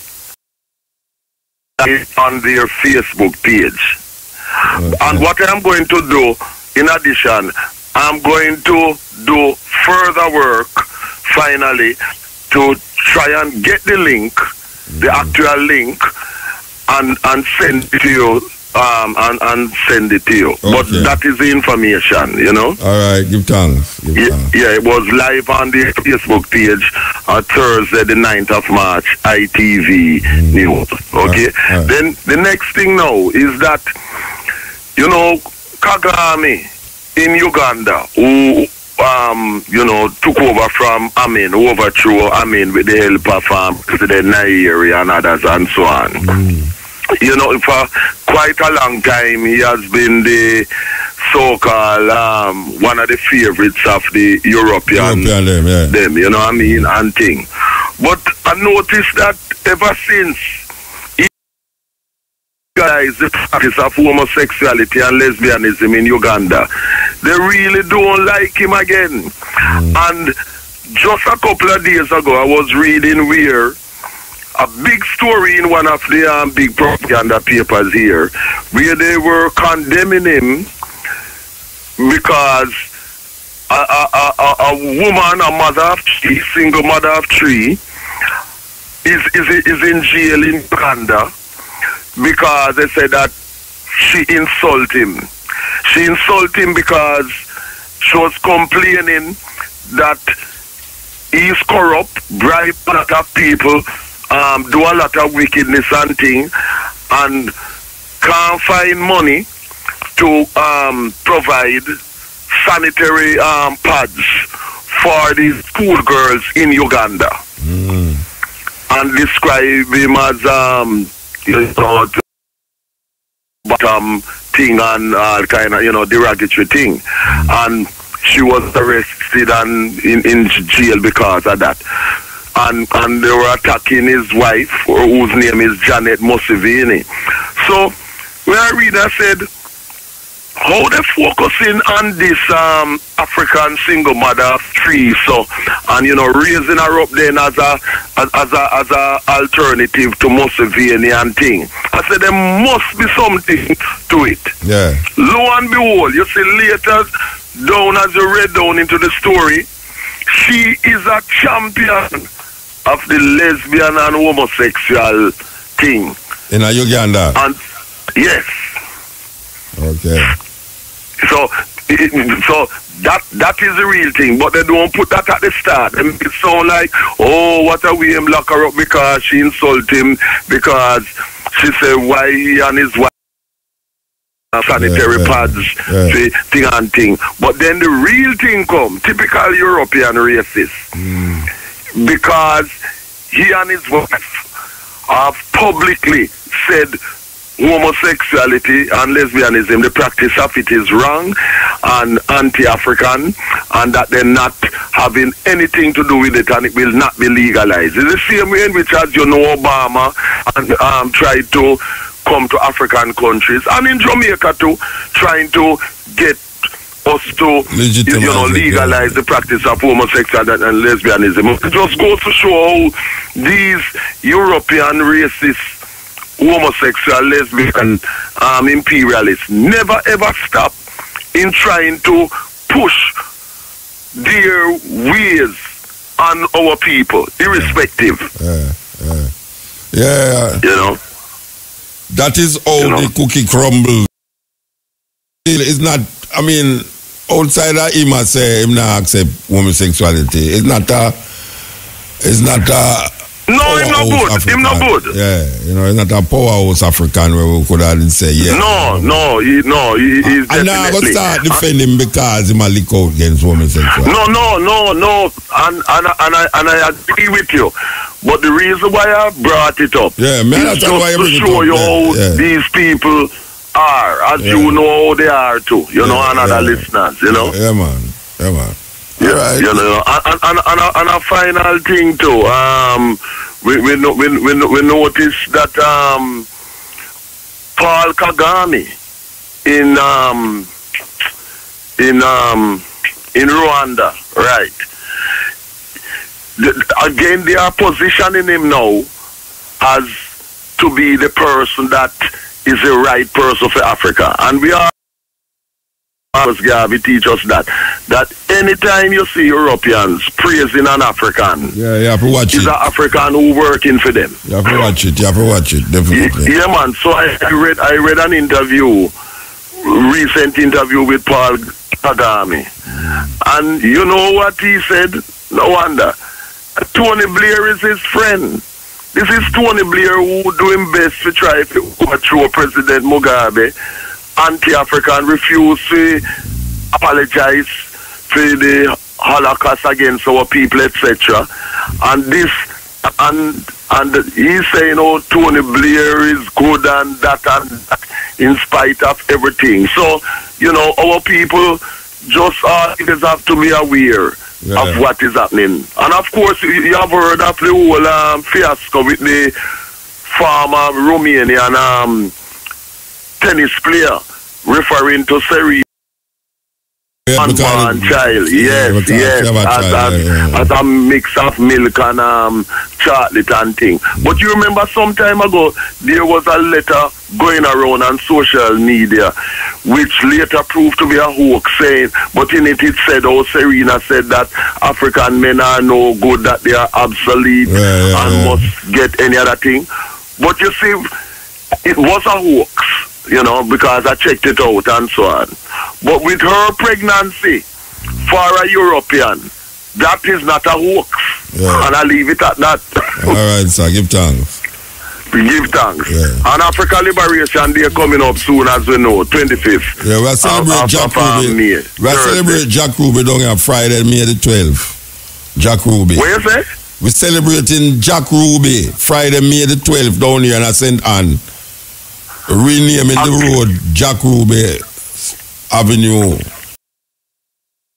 on their Facebook page. Okay. And what I'm going to do, in addition, I'm going to do further work, finally, to try and get the link, the actual link, and send it to you. And send it to you. Okay. But that is the information, you know.
All right, give thanks.
Yeah, it was live on the Facebook page on Thursday, the 9th of March, ITV News. Okay. All right. Then the next thing now is that, you know, Kagame in Uganda, who took over from Amin, who overthrew Amin with the help of President Nairi and others and so on. You know, for quite a long time, he has been the so-called one of the favorites of the European them, you know what I mean, and thing. But I noticed that ever since he legalized the practice of homosexuality and lesbianism in Uganda, they really don't like him again. And just a couple of days ago, I was reading where a big story in one of the big propaganda papers here, where they were condemning him because a woman, a mother of three, single mother of three, is in jail in Uganda because they said that she insulted him. She insulted him because she was complaining that he's corrupt, bribe a lot of people, do a lot of wickedness and thing, and can't find money to provide sanitary pads for these schoolgirls in Uganda. And describe him as bottom thing and kind of derogatory thing. And she was arrested and in jail because of that. And they were attacking his wife, whose name is Janet Museveni. So when I read, I said, how they focusing on this African single mother of three, so, and raising her up then as a alternative to Museveni and thing. I said there must be something to it.
Yeah.
Lo and behold, you see later down as you read down into the story, she is a champion of the lesbian and homosexual thing.
In Uganda?
And yes.
Okay.
So that is the real thing, but they don't put that at the start. They make it sound like, oh, what are we him lock her up because she insult him, because she said why he and his wife sanitary pads, thing and thing. But then the real thing come, typical European racist, because he and his wife have publicly said homosexuality and lesbianism, the practice of it is wrong and anti-African, and that they're not having anything to do with it, and it will not be legalized. It's the same way in which, as you know, Obama and tried to come to African countries, and in Jamaica too, trying to get us to legalize the practice of homosexuality and lesbianism. It just goes to show how these European racist homosexual, lesbian, imperialists never ever stop in trying to push their ways on our people, irrespective.
Yeah.
You know?
That is how the cookie crumbles. It's not, I mean, outside of him, I say him not accept homosexuality. It's not a
no, him not good.
African.
Him not good.
Yeah, you know, it's not a powerhouse African where we could have say, yeah.
He's definitely.
And now I go start defending because he might leak out against homosexuality.
No. And I agree with you. But the reason why I brought it up is just to show you how these people are, as you know how they are too, you know, and other listeners, you know.
Yeah, man.
Yeah, right. You know, and a final thing too. We noticed that Paul Kagame in Rwanda, right? Again, they are positioning him now as to be the person that is the right person for Africa, and we are. Gabi teach us that anytime you see Europeans praising an African,
you have to watch
it's
it.
an African who working for them.
You have to watch it, definitely.
Yeah, man. So I read an interview, recent interview with Paul Kagame, and you know what he said? No wonder. Tony Blair is his friend. This is Tony Blair who doing best to try to overthrow President Mugabe. Anti-African, refuse to apologize for the Holocaust against our people, etc. And this, and he's saying, oh, Tony Blair is good and that, in spite of everything. So, you know, our people just always have to be aware of what is happening. And of course, you have heard of the whole fiasco with the former Romanian tennis player referring to Serena unborn child. Yes, as a mix of milk and chocolate and thing. But you remember some time ago there was a letter going around on social media which later proved to be a hoax, saying, but in it said, oh, Serena said that African men are no good, that they are obsolete and must get any other thing. But you see, it was a hoax, you know, because I checked it out and so on. But with her pregnancy for a European, that is not a hoax. And I leave it at that.
All right, sir. Give thanks.
Give thanks. And Africa Liberation Day coming up soon, as we know, 25th.
Yeah, we'll celebrate Jack Ruby. We'll celebrate Jack Ruby down on Friday, May the 12th. Jack Ruby.
What you say?
We're celebrating Jack Ruby Friday, May the 12th down here in St. Anne. Renaming the road Jack Ruby Avenue.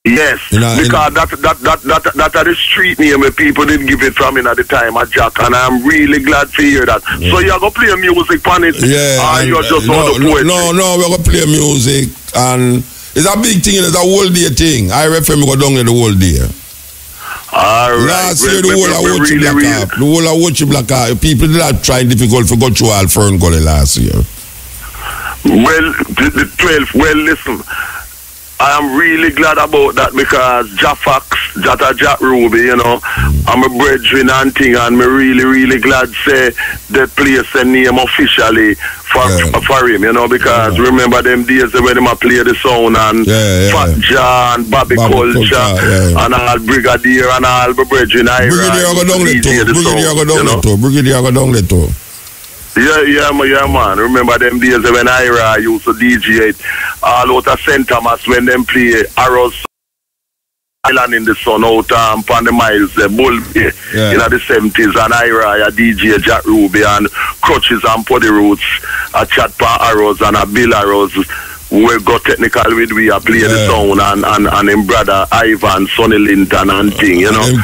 Yes, because that are the street name where people didn't give it from in at the time at Jack, and I'm really glad to hear that. So you're going to play music on it?
Yeah.
You're just on the poetry?
No, we're going to play music, and it's a big thing, it's a whole day thing. I refer me go down there the whole day.
All right.
Last year, the whole of Watchy Black Up. The whole of Watchy Black Up. People did not try difficult to go through Alfern Gully last year.
Well, the 12th, well, listen, I am really glad about that because Jack Ruby, you know, I'm a brethren and thing, and me really glad say that place a name officially for him, you know, because remember them days when him a play the sound and Fat John, Bobby Culture, and all Brigadier and all the brethren.
Brigadier go down the toe.
Yeah, man. Remember them days when Ira used to DJ it all out of St. Thomas when them play Arrows Island in the sun out on the miles, Bull in the 70s, and Ira, DJ Jack Ruby and Crutches and Poddy Roots, a chat pa Arrows and a Bill Arrows. We got technical with we a play the sound and him brother Ivan, Sonny Linton and thing, you know.
Them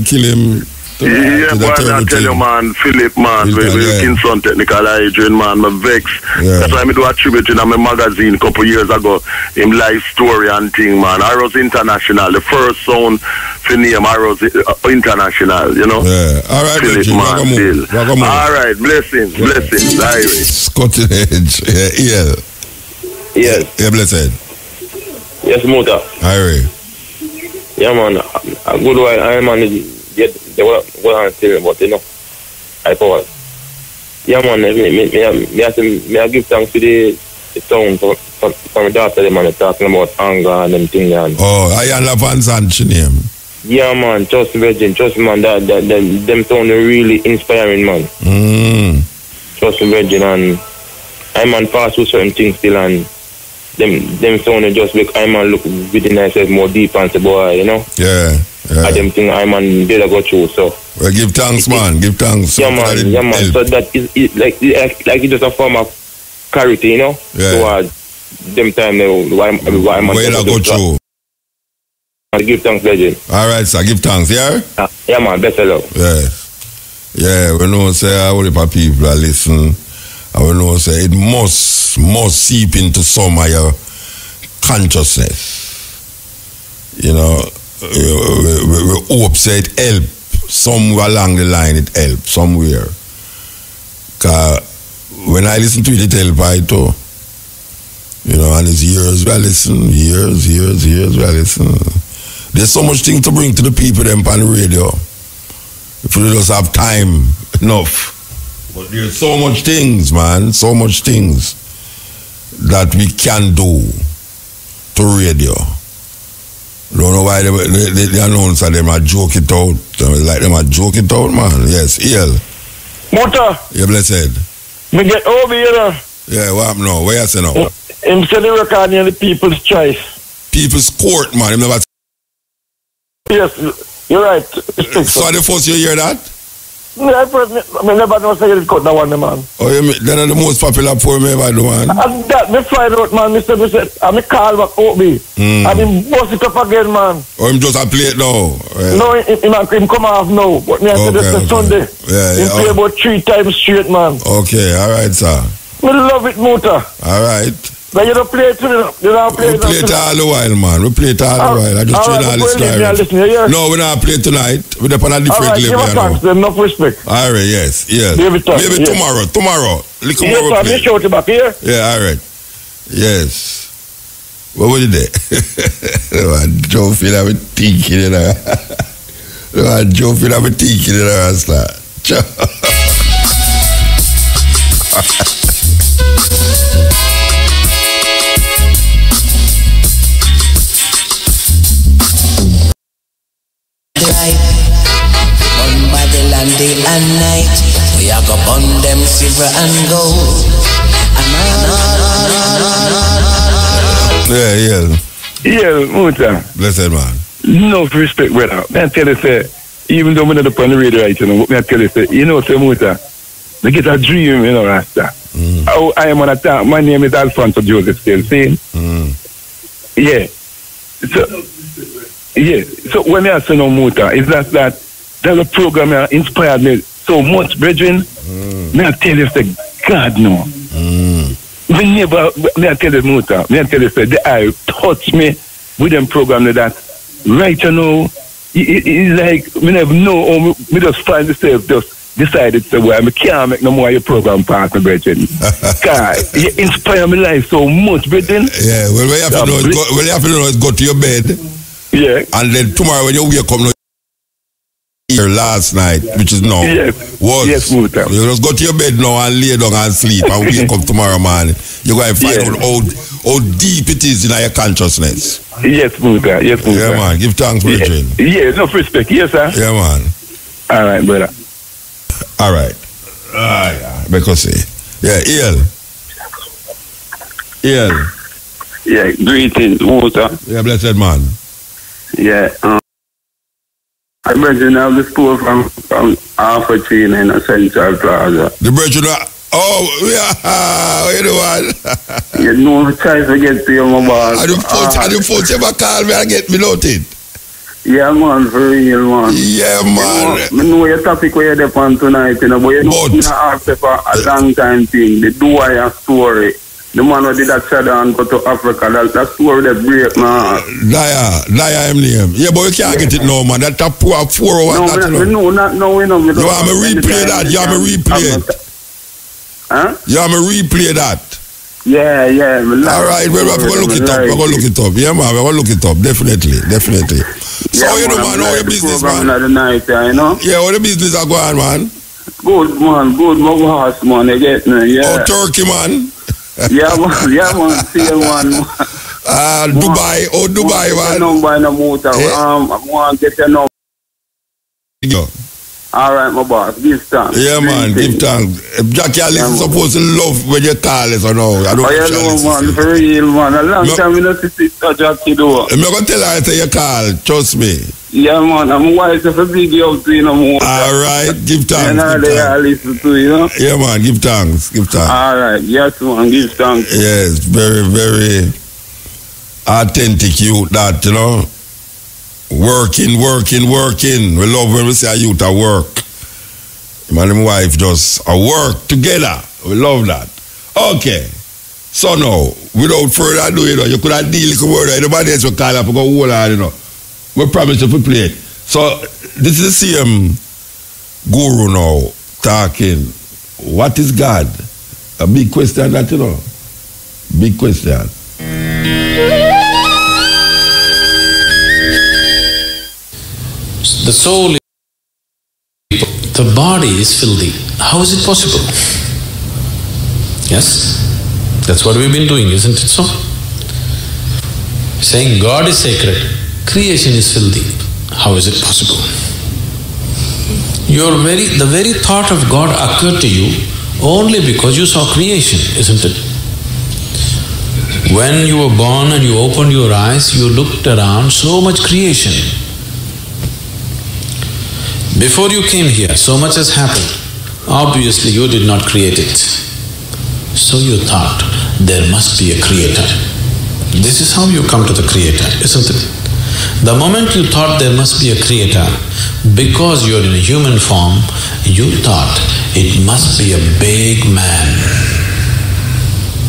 kill him.
Yeah, but I tell you, man, Philip, man, we Kingston Technical Hygiene, man, my vex. That's why I do a tribute in my magazine a couple years ago, him life story and thing, man. Arrows International, the first sound for name Arrows International, you know.
Yeah, all right,
Philip, man, still. All right, blessings, Irish.
Scotty Edge,
Yes.
Yeah, blessed.
Yes, Muta.
Irish.
Yeah, man, a good while, I man. They were still, but you know, I forward. Yeah, man, I give thanks to the sound from my daughter, the man, talking about anger and them things.
Oh, I am Lavan's aunt name.
Yeah, man, trust me, man, them sound really inspiring, man. Trust me, Virgin, and I man pass through certain things still, and them sound just make I man look within myself more deep and say, boy, you know?
Yeah.
I them thing I man did go through, so.
Well, give thanks, man. Give thanks.
Yeah, man. So that is like it's just a form of charity, you know?
Yeah.
Towards them time why man
go through.
Give thanks, legend.
All right, sir. Give thanks, yeah?
Yeah, man. Best of luck.
Yeah, we know say all the people that listen. I will know say it must seep into some of your consciousness. You know, we hope say it help somewhere along the line. It help somewhere. Cause when I listen to it help I too. You know, and it's years we listen, years we listen. There's so much thing to bring to the people them on the radio. If we just have time enough. But there's so much things, man, so much things that we can do to radio. Don't know why the announcer them a joke it out. Like them a joke it out, man. Yes, EL.
Muta.
Yeah, blessed.
Me get over here.
Yeah, what happened now? Where you say now?
Him said the record near the People's Choice.
People's Court, man. Him never.
Yes, you're right.
So the first you hear that?
I never know say you cut that one, man.
Oh, you mean, they're the most popular poem ever do, man.
And that, me find out, man, Mr. I'm a call back Obi. And him bust it up again, man.
Oh, him just a play it now? Yeah.
No, him come off now. But me I said this Sunday.
Yeah.
He play about 3 times straight, man.
Okay, all right, sir.
We love it, Muta.
All right.
But you don't play it, you don't play it.
We play it all the while, man. We play it all the while. I just train all this time. No, we don't play tonight. We're on a different level.
All right, thanks, enough respect.
All right, yes.
Maybe
tomorrow. Look
yes,
tomorrow.
Yes, show it back here.
Yeah, all right. Yes. What was it there? Joe feel I'm thinking in there. Joe feel I'm thinking in there.
Burn Babylon day and night. We are go burn them silver and gold.
Yeah, Muta.
Blessed man.
No respect, brother. I tell you, say, even though we're not up on the radio right, you know, I tell you, say, you know, say, Muta, they get a dream, you know, Rasta. Oh, I am on a talk. My name is Alfonso Joseph still saying. Yeah. So when I say no Muta, it's that a program that inspired me so much, brethren. May I tell you, say, God no. May I tell you, Muta, may I tell you, say, the eye touch me with them program that right now, it's like, me never know, or me just find myself just decided to well, I can't make no more of your program partner, brethren. God, you inspire my life so much, brethren.
Yeah, well, you have to know is go to your bed.
Yeah.
And then tomorrow when you wake up, here last night, which is now, was you just go to your bed now and lay down and sleep and wake up tomorrow morning. You're going to find out how deep it is in your consciousness.
Yes, Buddha. Yes, Buddha.
Yeah, man. Give thanks, brethren.
Yeah, enough respect. Yes, sir.
Yeah, man.
All right, brother.
All right. Because yeah, Ian.
Yeah, greetings, Walter.
Yeah, blessed man.
Yeah, I imagine I have the store from Alpha Chain in a Central Plaza.
The brethren what you doing?
You know, try to get to you, my boss.
And the phone ever call me and get me noted.
Yeah, man, for real, man.
Yeah, man.
I know your topic where you're on tonight, you know, but you know, ask for a long time thing. The Duaya story. The man who did that shadow and go to Africa, that story that break, man.
Daya, name. Yeah, but you can't get it now, man. That top 4 hours.
No, we know.
You want me replay that? You want me replay it?
Huh?
You want me replay that?
Yeah.
All right, we're going to look it up. We're going to look it up. Yeah, man, we're going to look it up. Definitely. So,
yeah,
you know, man, how your business, man?
You know?
Yeah, how the business are going, man?
Good, man. Good, my boss, man. You get me? Yeah.
Oh, Turkey, man.
Yeah, man. See you, man.
Dubai, man.
Number no motor. I want to get your number. All right, my boss. Give thanks.
Yeah, man. Give thanks. Jackie Alice is supposed to love when you call us or no. I don't
know, man. For real, man. A long time we don't see Jackie do.
I'm not going to tell her to you call. Trust me.
Yeah, man. I'm wise to big you up to you no more.
All right. Give thanks.
And all they are listen to, you know?
Yeah, man. Give thanks.
All right. Yes, man. Give thanks.
Yes. Very, very authentic youth that, you know. Working. We love when we say a youth at work. Man and wife just work together. We love that. Okay. So now, without further ado, you know, you could have deal with the word. Anybody else will call up and go, hold on, you know. We promise you to play it. So, this is the same guru now talking. What is God? A big question that, you know. Big question.
The soul is the body is filthy. How is it possible? Yes? That's what we've been doing, isn't it so? Saying God is sacred, creation is filthy. How is it possible? The very thought of God occurred to you only because you saw creation, isn't it? When you were born and you opened your eyes, you looked around, so much creation. Before you came here, so much has happened. Obviously, you did not create it. So you thought there must be a creator. This is how you come to the creator, isn't it? The moment you thought there must be a creator, because you're in a human form, you thought it must be a big man.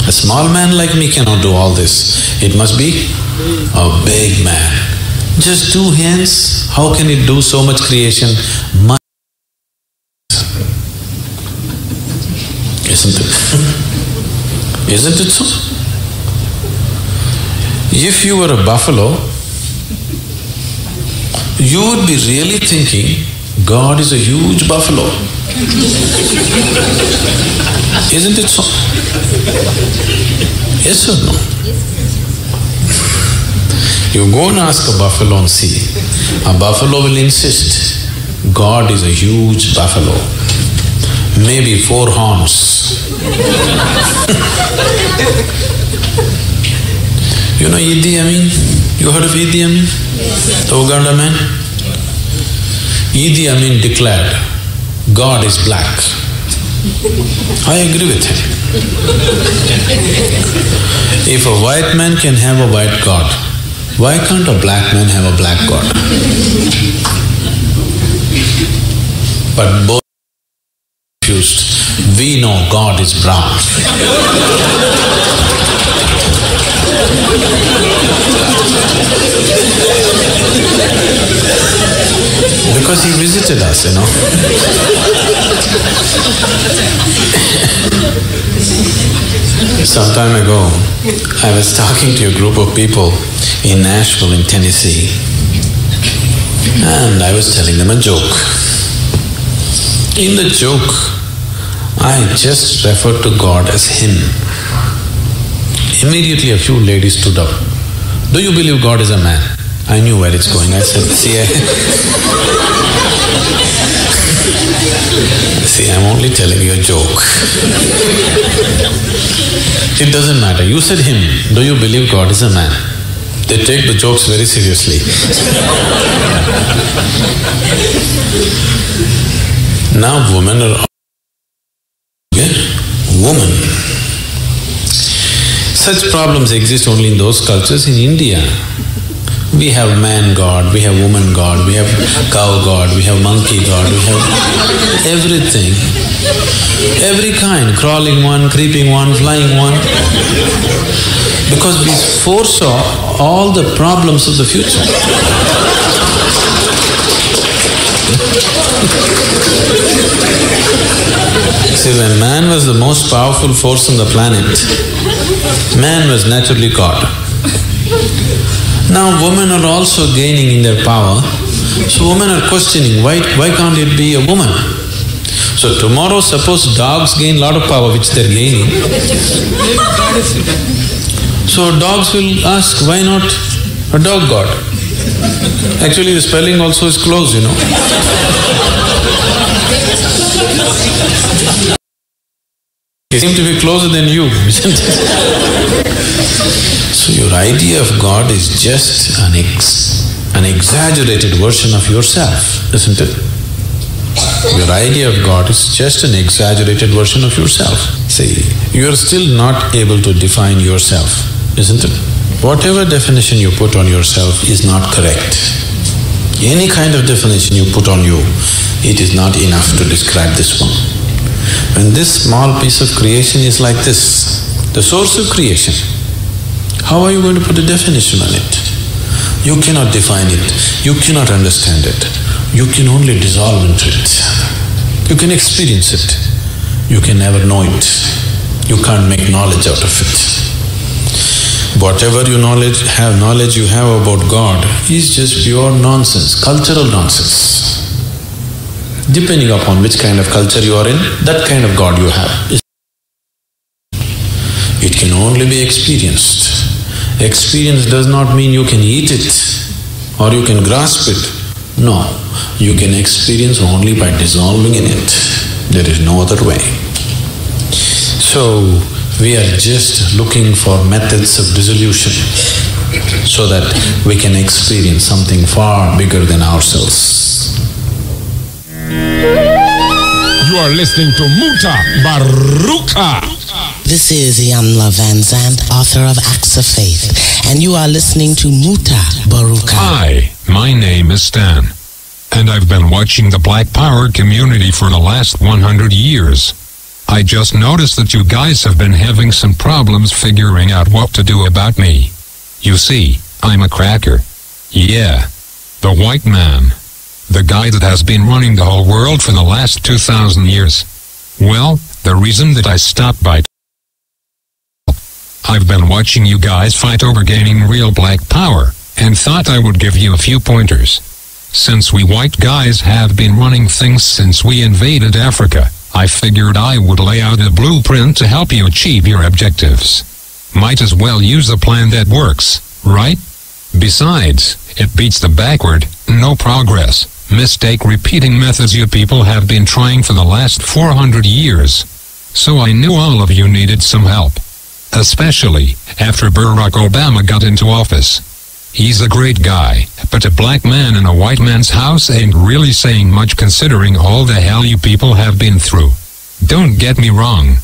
A small man like me cannot do all this. It must be a big man. Just 2 hands, how can it do so much creation? Isn't it? Isn't it so? If you were a buffalo, you would be really thinking, God is a huge buffalo. Isn't it so? Yes or no? You go and ask a buffalo and see. A buffalo will insist, God is a huge buffalo. Maybe 4 horns. You know Idi Amin? You heard of Idi Amin? The Uganda man? Idi Amin declared, God is black. I agree with him. If a white man can have a white God, why can't a black man have a black God? But both are confused. We know God is brown. Because he visited us, you know. Some time ago, I was talking to a group of people in Nashville, in Tennessee. And I was telling them a joke. In the joke, I just referred to God as Him. Immediately a few ladies stood up. Do you believe God is a man? I knew where it's going. I said, see, I'm only telling you a joke. It doesn't matter. You said Him. Do you believe God is a man? They take the jokes very seriously. Now women are woman. Such problems exist only in those cultures. In India, we have man god, we have woman god, we have cow god, we have monkey god, we have everything. Every kind, crawling one, creeping one, flying one. Because we foresaw all the problems of the future. See, when man was the most powerful force on the planet, man was naturally God. Now women are also gaining in their power, so women are questioning, why can't it be a woman? So tomorrow, suppose dogs gain a lot of power, which they're gaining. So dogs will ask, why not a dog god? Actually, the spelling also is close, you know. They seem to be closer than you, isn't it? So your idea of God is just an exaggerated version of yourself, isn't it? Your idea of God is just an exaggerated version of yourself. See, you are still not able to define yourself, isn't it? Whatever definition you put on yourself is not correct. Any kind of definition you put on you, it is not enough to describe this one. When this small piece of creation is like this, the source of creation, how are you going to put a definition on it? You cannot define it, you cannot understand it, you can only dissolve into it. You can experience it, you can never know it, you can't make knowledge out of it. Whatever knowledge you have about God is just pure nonsense, cultural nonsense. Depending upon which kind of culture you are in, that kind of God you have. It can only be experienced. Experience does not mean you can eat it or you can grasp it. No, you can experience only by dissolving in it. There is no other way. So, we are just looking for methods of dissolution so that we can experience something far bigger than ourselves.
You are listening to Mutabaruka.
This is Yamla Van Zandt, author of Acts of Faith, and you are listening to Mutabaruka.
Hi, my name is Stan, and I've been watching the Black Power community for the last 100 years. I just noticed that you guys have been having some problems figuring out what to do about me. You see, I'm a cracker. Yeah, the white man. The guy that has been running the whole world for the last 2,000 years. Well, the reason that I stopped by, I've been watching you guys fight over gaining real black power, and thought I would give you a few pointers. Since we white guys have been running things since we invaded Africa, I figured I would lay out a blueprint to help you achieve your objectives. Might as well use a plan that works, right? Besides, it beats the backward, no progress, mistake repeating methods you people have been trying for the last 400 years. So I knew all of you needed some help. Especially after Barack Obama got into office. He's a great guy, but a black man in a white man's house ain't really saying much considering all the hell you people have been through. Don't get me wrong.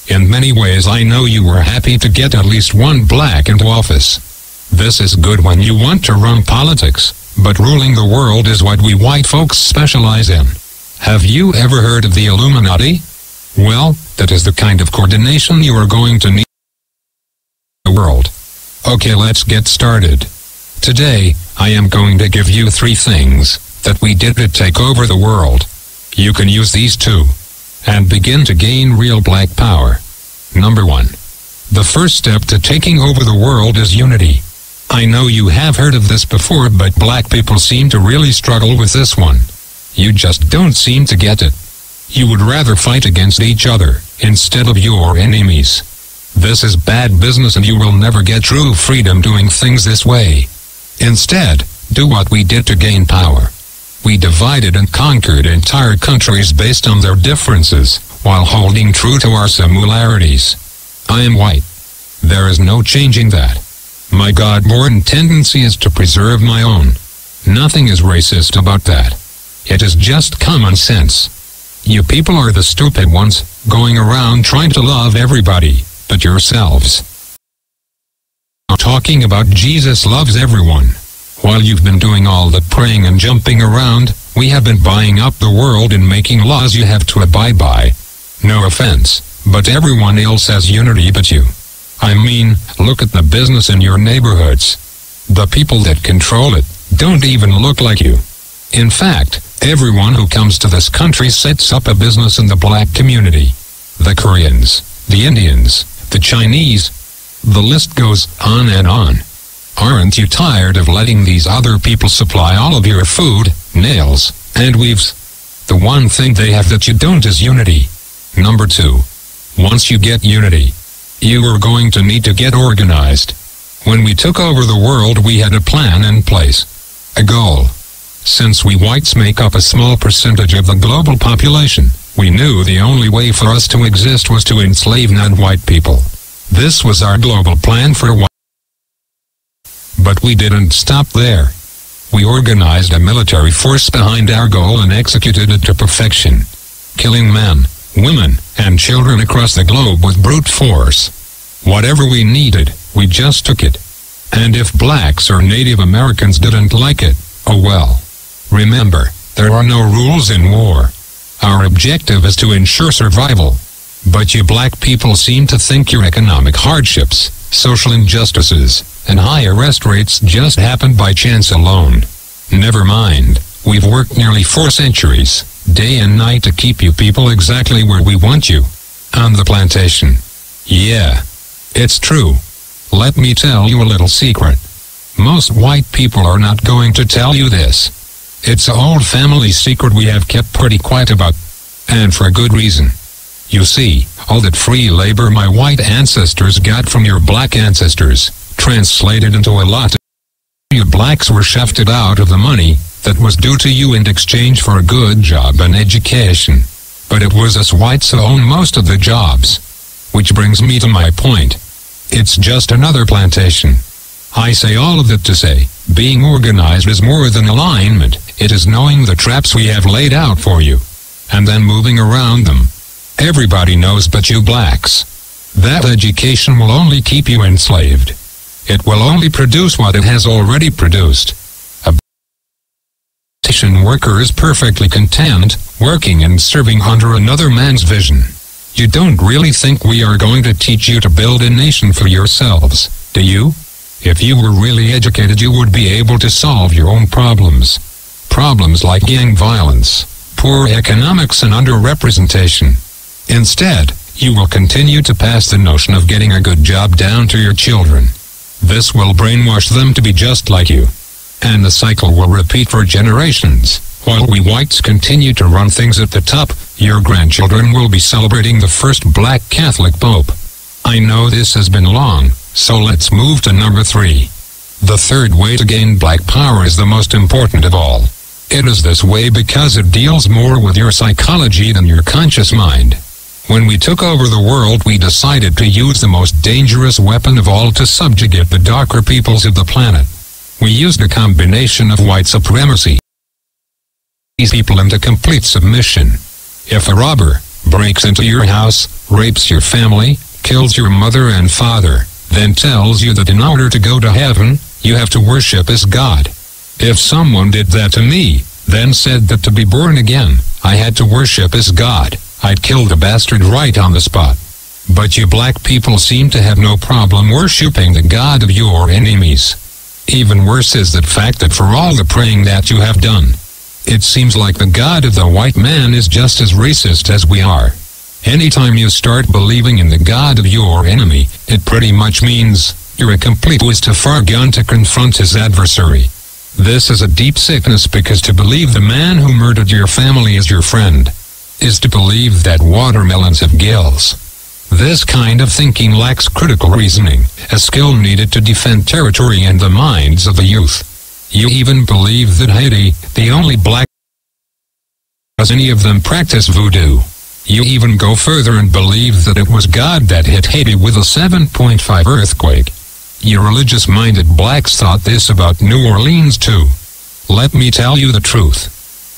In many ways I know you were happy to get at least one black into office. This is good when you want to run politics, but ruling the world is what we white folks specialize in. Have you ever heard of the Illuminati? Well, that is the kind of coordination you are going to need in the world. Okay, let's get started. Today, I am going to give you 3 things that we did to take over the world. You can use these too, and begin to gain real black power. Number 1. The first step to taking over the world is unity. I know you have heard of this before, but black people seem to really struggle with this one. You just don't seem to get it. You would rather fight against each other, instead of your enemies. This is bad business and you will never get true freedom doing things this way. Instead, do what we did to gain power. We divided and conquered entire countries based on their differences, while holding true to our similarities. I am white. There is no changing that. My God-born tendency is to preserve my own. Nothing is racist about that. It is just common sense. You people are the stupid ones, going around trying to love everybody, but yourselves. Talking about Jesus loves everyone. While you've been doing all the praying and jumping around, we have been buying up the world and making laws you have to abide by. No offense, but everyone else has unity but you. I mean, look at the business in your neighborhoods. The people that control it don't even look like you. In fact, everyone who comes to this country sets up a business in the black community. The Koreans, the Indians, the Chinese, the list goes on and on. Aren't you tired of letting these other people supply all of your food, nails, and weaves? The one thing they have that you don't is unity. Number 2. Once you get unity, you are going to need to get organized. When we took over the world, we had a plan in place. A goal. Since we whites make up a small percentage of the global population, we knew the only way for us to exist was to enslave non-white people. This was our global plan for white. But we didn't stop there. We organized a military force behind our goal and executed it to perfection. Killing men, women, and children across the globe with brute force. Whatever we needed, we just took it. And if blacks or Native Americans didn't like it, oh well. Remember, there are no rules in war. Our objective is to ensure survival. But you black people seem to think your economic hardships, social injustices, and high arrest rates just happened by chance alone. Never mind, we've worked nearly 4 centuries, day and night to keep you people exactly where we want you. On the plantation. Yeah. It's true. Let me tell you a little secret. Most white people are not going to tell you this. It's an old family secret we have kept pretty quiet about. And for good reason. You see, all that free labor my white ancestors got from your black ancestors, translated into a lot of you blacks were shafted out of the money that was due to you in exchange for a good job and education. But it was us whites who own most of the jobs. Which brings me to my point. It's just another plantation. I say all of that to say, being organized is more than alignment, it is knowing the traps we have laid out for you. And then moving around them. Everybody knows but you blacks. That education will only keep you enslaved. It will only produce what it has already produced. A plantation worker is perfectly content, working and serving under another man's vision. You don't really think we are going to teach you to build a nation for yourselves, do you? If you were really educated, you would be able to solve your own problems. Problems like gang violence, poor economics, and underrepresentation. Instead, you will continue to pass the notion of getting a good job down to your children. This will brainwash them to be just like you. And the cycle will repeat for generations. While we whites continue to run things at the top, your grandchildren will be celebrating the first black Catholic Pope. I know this has been long, so let's move to number 3. The third way to gain black power is the most important of all. It is this way because it deals more with your psychology than your conscious mind. When we took over the world, we decided to use the most dangerous weapon of all to subjugate the darker peoples of the planet. We used a combination of white supremacy. These people into complete submission. If a robber breaks into your house, rapes your family, kills your mother and father, then tells you that in order to go to heaven, you have to worship as God. If someone did that to me, then said that to be born again, I had to worship as God, I'd kill the bastard right on the spot. But you black people seem to have no problem worshipping the God of your enemies. Even worse is the fact that for all the praying that you have done, it seems like the God of the white man is just as racist as we are. Anytime you start believing in the God of your enemy, it pretty much means You're a complete waste of far gun to confront his adversary. This is a deep sickness, because to believe the man who murdered your family is your friend is to believe that watermelons have gills. This kind of thinking lacks critical reasoning, a skill needed to defend territory and the minds of the youth. You even believe that Haiti, the only black, does any of them practice voodoo. You even go further and believe that it was God that hit Haiti with a 7.5 earthquake. You religious-minded blacks thought this about New Orleans too. Let me tell you the truth.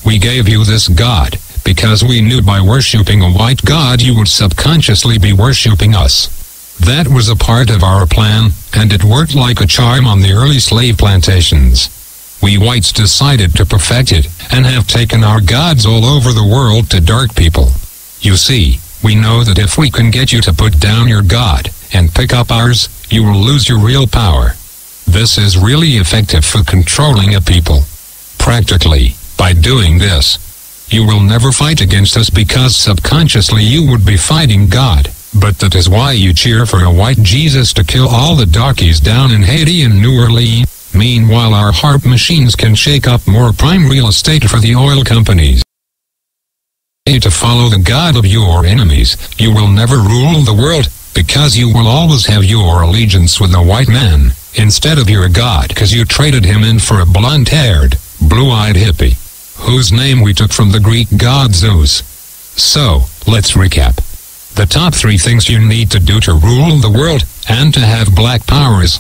We gave you this God because we knew by worshipping a white God you would subconsciously be worshipping us. That was a part of our plan, and it worked like a charm on the early slave plantations. We whites decided to perfect it, and have taken our gods all over the world to dark people. You see, we know that if we can get you to put down your God and pick up ours, you will lose your real power. This is really effective for controlling a people. Practically, by doing this, you will never fight against us because subconsciously you would be fighting God. But that is why you cheer for a white Jesus to kill all the darkies down in Haiti and New Orleans. Meanwhile, our harp machines can shake up more prime real estate for the oil companies. To follow the God of your enemies, you will never rule the world, because you will always have your allegiance with the white man, instead of your God, because you traded him in for a blonde-haired, blue-eyed hippie, whose name we took from the Greek god Zeus. So, let's recap. The top 3 things you need to do to rule the world, and to have black powers.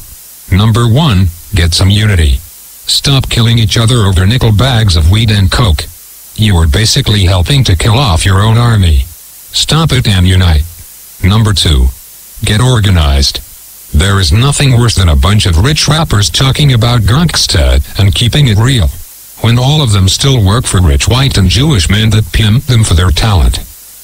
Number 1, get some unity. Stop killing each other over nickel bags of weed and coke. You are basically helping to kill off your own army. Stop it and unite. Number 2, get organized. There is nothing worse than a bunch of rich rappers talking about gangsta and keeping it real, when all of them still work for rich white and Jewish men that pimp them for their talent.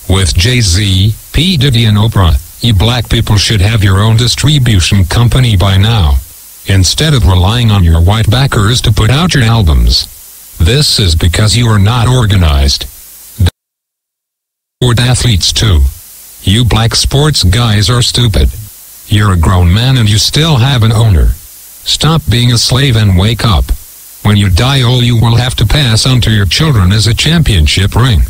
With Jay-Z, P. Diddy and Oprah, you black people should have your own distribution company by now, instead of relying on your white backers to put out your albums. This is because you are not organized. Sport athletes too. You black sports guys are stupid. You're a grown man and you still have an owner. Stop being a slave and wake up. When you die, all you will have to pass on to your children is a championship ring.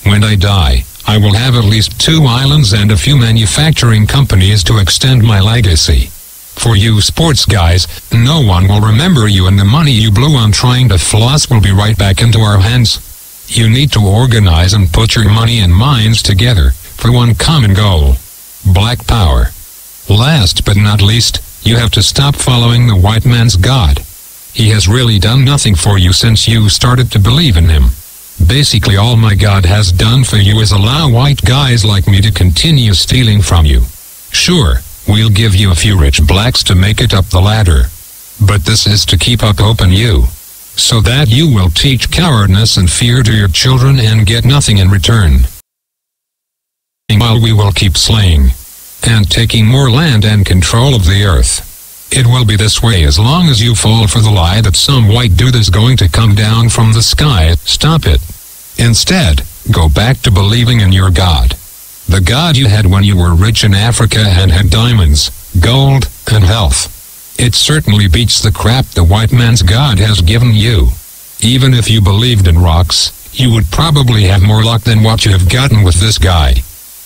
When I die, I will have at least 2 islands and a few manufacturing companies to extend my legacy. For you sports guys, no one will remember you, and the money you blew on trying to floss will be right back into our hands. You need to organize and put your money and minds together for one common goal: black power. Last but not least, you have to stop following the white man's God. He has really done nothing for you since you started to believe in him. Basically, all my God has done for you is allow white guys like me to continue stealing from you. Sure, we'll give you a few rich blacks to make it up the ladder, but this is to keep up hope in you, so that you will teach cowardness and fear to your children and get nothing in return. While we will keep slaying and taking more land and control of the earth. It will be this way as long as you fall for the lie that some white dude is going to come down from the sky. Stop it. Instead, go back to believing in your God. The God you had when you were rich in Africa and had diamonds, gold, and health. It certainly beats the crap the white man's God has given you. Even if you believed in rocks, you would probably have more luck than what you have gotten with this guy.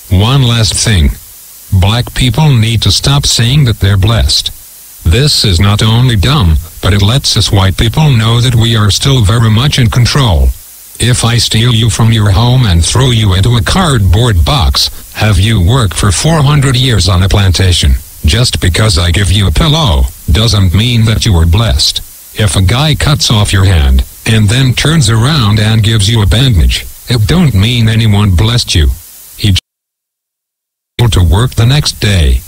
One last thing. Black people need to stop saying that they're blessed. This is not only dumb, but it lets us white people know that we are still very much in control. If I steal you from your home and throw you into a cardboard box, have you work for 400 years on a plantation, just because I give you a pillow, doesn't mean that you are blessed. If a guy cuts off your hand, and then turns around and gives you a bandage, it don't mean anyone blessed you. He just to work the next day.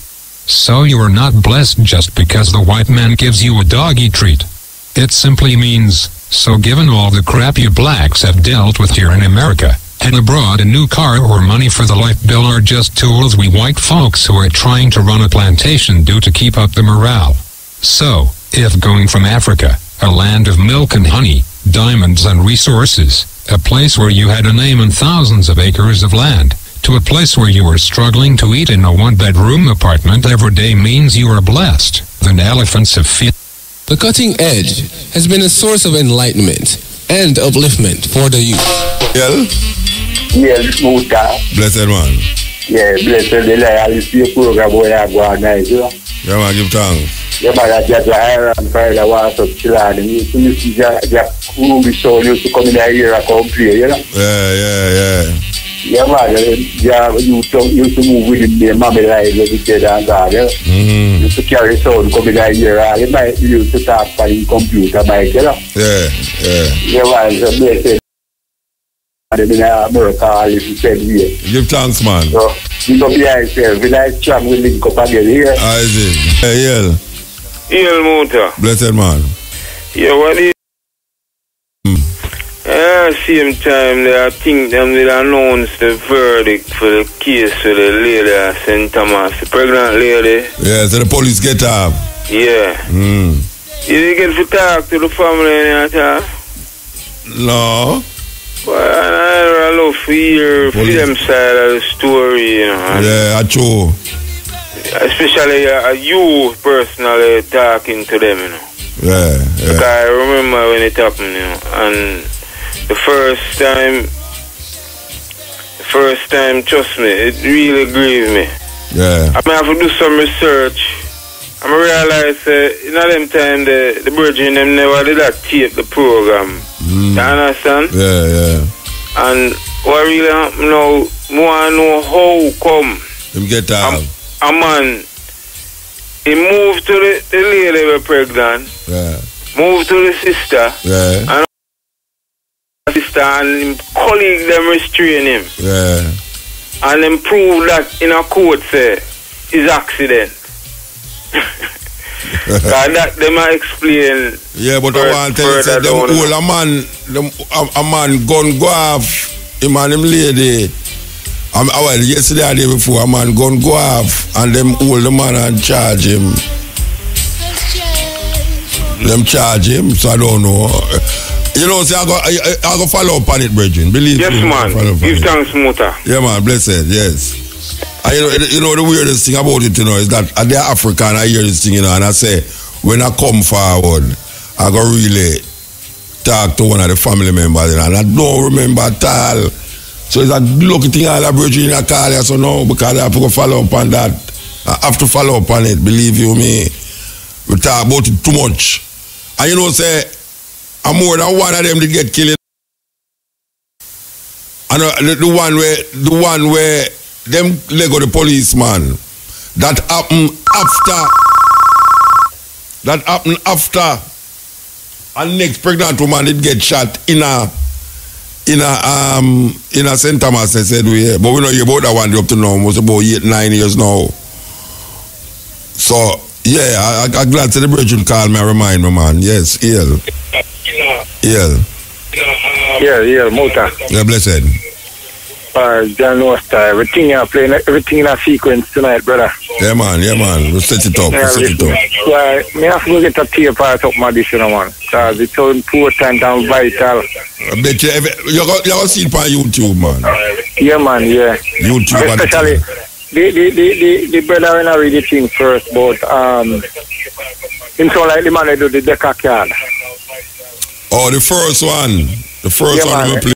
So you are not blessed just because the white man gives you a doggy treat. It simply means, so given all the crap you blacks have dealt with here in America, and abroad, a new car or money for the light bill are just tools we white folks who are trying to run a plantation do to keep up the morale. So, if going from Africa, a land of milk and honey, diamonds and resources, a place where you had a name and thousands of acres of land, to a place where you are struggling to eat in a one-bedroom apartment every day means you are blessed,
than elephants have feet.
The Cutting Edge has been a source of enlightenment and upliftment for the youth.
Yes, Muta.
Blessed man.
Yeah, blessed. I see a program where I go on night.
Yeah, man, give thanks.
Yeah, man, I just hire and find a water of children. And you see just who we saw used to come in here and come play, you know?
Yeah.
Yeah, man, you used to move with him there, mommy like together and that, yeah?
Mm-hmm.
Used to carry sound coming in here, and you might used to talk by the computer, Mike, you know?
Yeah.
Yeah, man, so blessed. And then America, if you said here.
Give thanks, man.
So, you go behind yourself. When I try, we link up again here.
I see. Hey,
Yel Muta.
Blessed man.
Yeah, what is same time, I think them will announce the verdict for the case for the lady at St. Thomas, the pregnant lady.
Yeah, so the police get up.
Yeah. You get to talk to the family and that?
No.
Well, I love to hear them side of the story, you know.
Yeah, true.
Especially you personally talking to them, you know.
Yeah.
Because I remember when it happened, you know, and the first time, trust me, it really grieved me.
Yeah.
I have to do some research. I realize, in them time, the Virgin them never did that tape the program. You understand?
Yeah.
And what really happened now, I want to know how come
him get out.
A man, he moved to the lady who was pregnant, moved to the sister, and the sister and him colleague them restrain him.
Yeah.
And them prove that in a court say is accident. That they might explain.
Yeah, but I want to tell you, say, them old a man gun go off, him and him lady. Well, yesterday or the day before, a man gun go off, and them hold the man and charge him. Them charge him, so I don't know. You know, say, I go follow up on it, brethren. Believe me.
Yes, man. Give thanks, Muta.
Yeah, man. Blessed. Yes. And you know, the weirdest thing about it, you know, is that they're African. I hear this thing, you know, and I say, when I come forward, I go really talk to one of the family members, you know, and I don't remember at all. So it's a lucky thing all the brethren I call you, so no, because I have to go follow up on that. I have to follow up on it, believe you me. We talk about it too much. And you know, say, I'm more than one of them to get killed. And the one where them Lego the policeman, that happened after and next pregnant woman did get shot in a St. Thomas, they said we, but we know you about that one up to now, almost about 8-9 years now. So yeah, I'm glad to the brethren call me and remind me, man. Yes, Yeah,
Muta.
Yeah, blessed.
John Nostar, everything you're playing, everything in a sequence tonight, brother.
Yeah, man. We'll set it up.
Well, me have to go get a tape part of my dish, man. Because it's so important and vital.
I bet you're going to see it on YouTube, man.
Yeah, man, yeah.
YouTube.
Especially, the brother when I read the thing first, but him sound like the man that do the deca card.
Oh, the first one. The first one we play.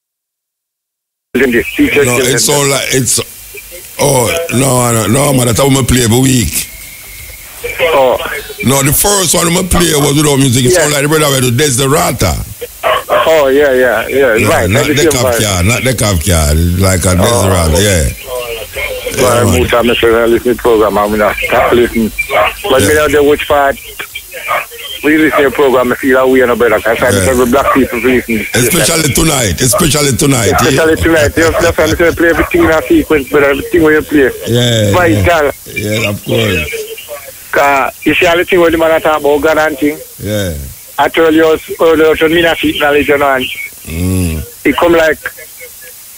No,
it's all like it's. Oh no, man! That's how we play every week.
Oh.
No, the first one we play was without music. It sound like the brother who do Desderata.
Oh yeah,
no,
right.
Not the Kafka, like a Desderata, yeah.
Well, I'm listen to the program. I'm gonna start listening. But me know the which part. We listen to the program, I feel we are no better. Because every black people listen.
Especially tonight.
Especially tonight. That's why I'm going to play everything in a sequence, but everything we play.
Yeah.
Vital.
Yeah, of course.
Because you see all the thing where the man talk about God and thing.
Yeah.
I told you earlier to me not fit knowledge, you know, and it come like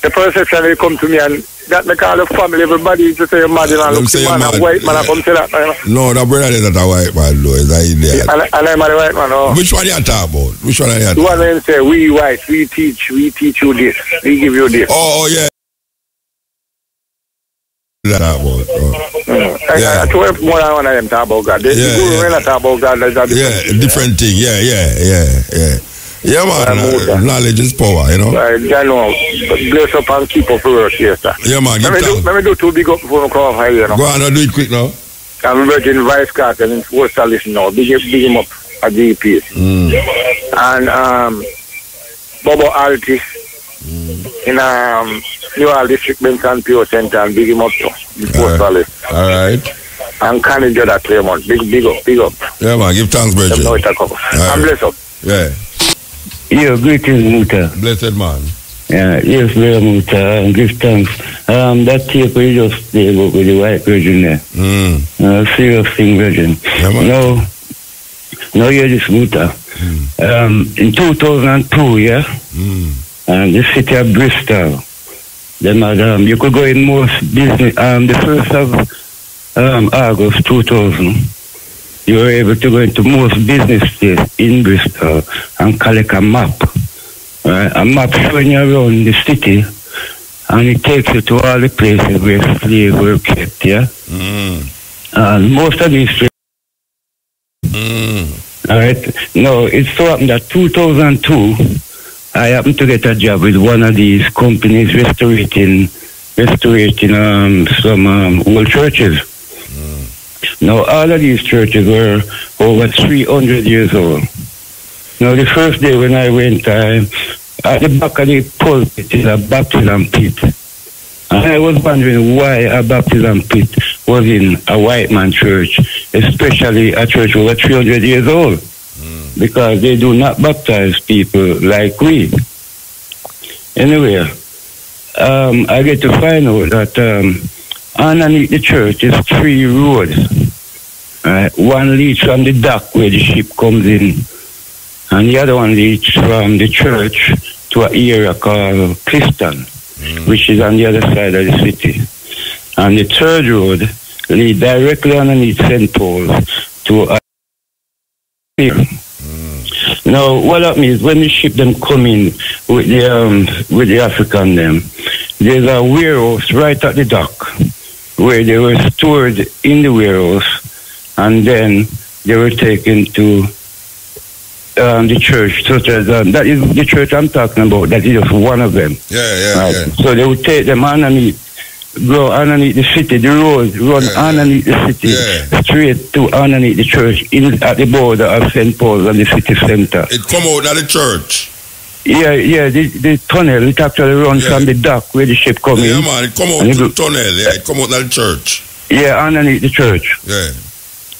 the perception will come to me and that make all the family, everybody to say you're mad, and look man, a white man, I come to that, you know.
No, the brother is not a white man, though. Is that idea?
And I'm a white man, oh.
Which one you talk about?
The one where say, we white, we teach you this, we give you this.
Oh, yeah. That about,
I told more than one of them talk about God. The guru when I talk about God, that's a
different thing. Yeah, man. Knowledge is power, you know.
I know. Bless up and keep up work here, sir.
Yeah, man.
Let me do two big up before I come high, you know.
Go on, do it quick now.
I'm working Vice Carter in Fort Salis now. Big him up at GPS. And Bobo Altis in New Orleans District Benton Pure Center and big him up too. In Fort Salis.
All right.
And Candy Joda Claremont. Big up.
Yeah, man. Give thanks, brother.
I'm blessed up.
Yeah.
Yeah, greetings, Muta.
Blessed man.
Yeah, yes, very Muta, and give thanks. That tape we just did with the white virgin there. Serious thing, virgin. Yeah, now hear this, Muta. In 2002, and the city of Bristol, them had, you could go in most business, the 1st of August 2000, you were able to go into most businesses in Bristol and collect a map. Right? A map showing you around the city, and it takes you to all the places where slaves were kept, And most of these places. Alright. Now, it so happened that 2002, I happened to get a job with one of these companies restorating some old churches. Now, all of these churches were over 300 years old. Now, the first day when I went, at the back of the pulpit is a baptism pit. And I was wondering why a baptism pit was in a white man church, especially a church over 300 years old. Because they do not baptize people like we. Anyway, I get to find out that underneath the church is 3 roads. One leads from the dock where the ship comes in, and the other one leads from the church to an area called Clifton, which is on the other side of the city. And the 3rd road leads directly underneath St. Paul's to a Now, what that means, when the ship them come in with the African them, there's a warehouse right at the dock where they were stored in the warehouse, and then they were taken to the church, such as that is the church I'm talking about. That is just one of them.
Yeah.
So they would take them underneath, go underneath the city, the road run underneath the city, straight to underneath the church, at the border of St. Paul's and the city center.
It come out of the church.
Yeah, the tunnel, it actually runs from the dock where the ship come in.
Yeah, man, it come out to the tunnel, it come out of the church.
Yeah, underneath the church.
Yeah.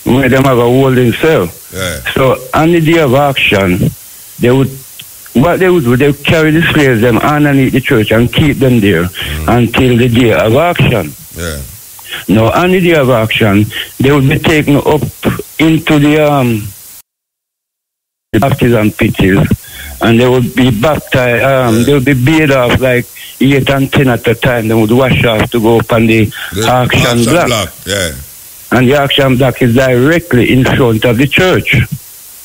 Where them have a holding cell.
Yeah.
So on the day of action, they would carry the slaves them underneath the church and keep them there until the day of action.
Yeah.
Now on the day of action, they would be taken up into the baptism pitches, and they would be baptized, they would be bathed off like 8 and 10 at a time. They would wash off to go up on the action block.
Yeah.
And the action block is directly in front of the church.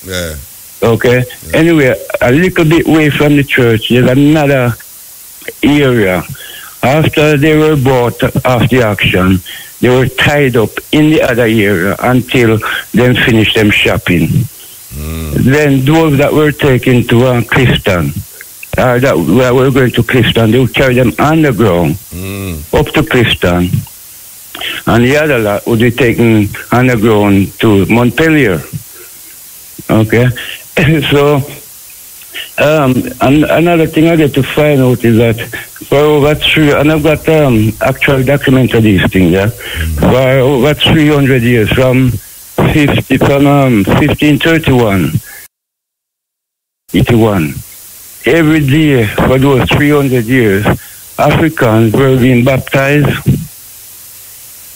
Yeah.
Okay. Yeah. Anyway, a little bit away from the church, there's another area. After they were brought off the action, they were tied up in the other area until they finished them shopping. Then those that were taken to Clifton, that were going to Clifton, they would carry them underground up to Clifton. And the other lot would be taken underground to Montpelier. Okay? So, another thing I get to find out is that for over and I've got actual document of these things, for over 300 years, from 1531, every day for those 300 years, Africans were being baptized.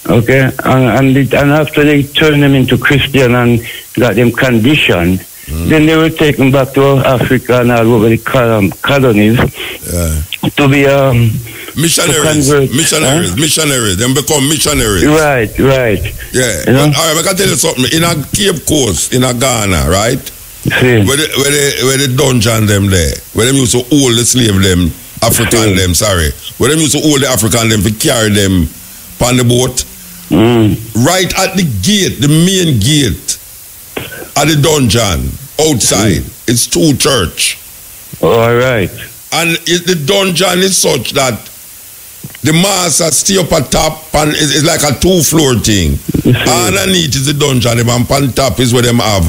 Okay, and after they turned them into Christian and got them conditioned, then they were taken back to Africa and all over the colonies to be
missionaries. Them become missionaries.
Right.
Yeah.
You know?
But, all right, I can tell you something. In a Cape Coast, in a Ghana, right? Where the dungeon them there, where them used to hold the slave them, African them, sorry. Where them used to hold the African them to carry them on the boat. right at the gate, the main gate, at the dungeon, outside. It's 2 church.
All right.
And the dungeon is such that the master stay up at top, and it's like a 2-floor thing. Underneath is the dungeon, and on top is where them have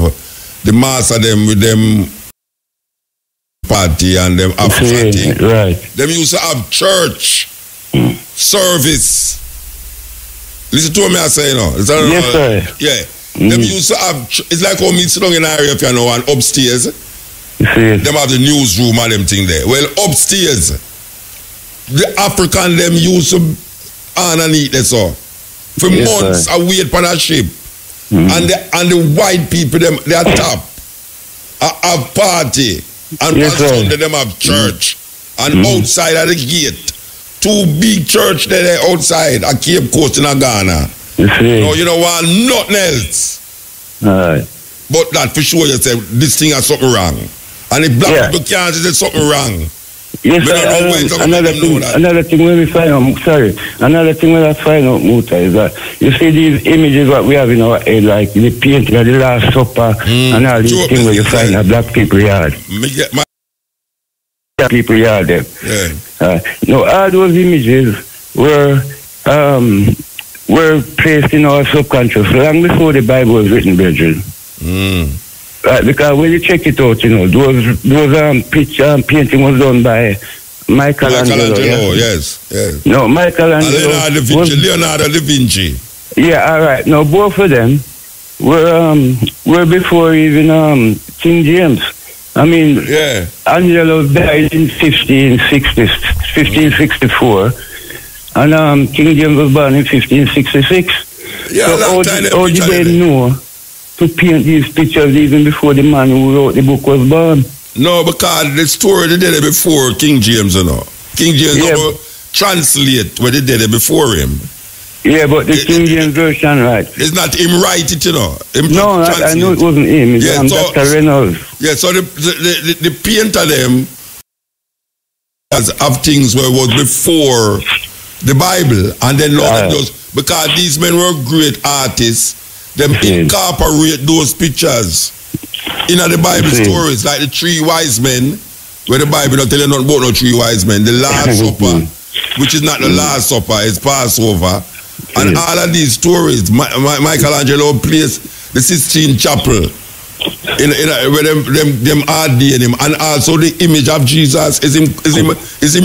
the master them with them party and them after thing.
Right.
Them used to have church service. Listen to me I say, you know.
Yes, sir.
Yeah. Them used to have, it's like how me sit down in an area, if you know, and upstairs, them have the newsroom and them thing there. Well, upstairs, the African them used to underneath this so. For months, I wait for a ship. And the white people, them, they are top. Have party. And on Sunday, them have church. And outside of the gate, 2 big church there outside at Cape Coast in Ghana. No, you don't want nothing else. But that for sure you say this thing has something wrong. And if black people can't say there's something wrong.
Yes, another thing when we find out, another thing when I find out, Muta, is that you see these images that we have in our head, like the painting of the Last Supper and all these things where you find a black people yard. People yard them. All those images were placed in our subconscious long before the Bible was written, brethren. Right, because when you check it out, you know, those picture painting was done by Michelangelo. Yes. No, Michelangelo.
Leonardo da Vinci.
Yeah, all right. Now both of them were before even King James. I mean, Angelo died in 1564, and King James was born in 1566.
Yeah,
so how did they know to paint these pictures even before the man who wrote the book was born?
No, because the story they did it before King James, you know. King James translate what they did it before him.
Yeah, but the King James version, right?
It's not him write it, you know.
No, I know it wasn't him. It's Dr. Reynolds.
Yeah, so the painter them have things where it was before the Bible, and then just because these men were great artists, them incorporate those pictures in the Bible stories, like the 3 wise men, where the Bible don't tell you nothing about no 3 wise men. The Last Supper, which is not the Last Supper, it's Passover. And all of these stories, Michelangelo placed the Sistine Chapel where them are him, and also the image of Jesus is him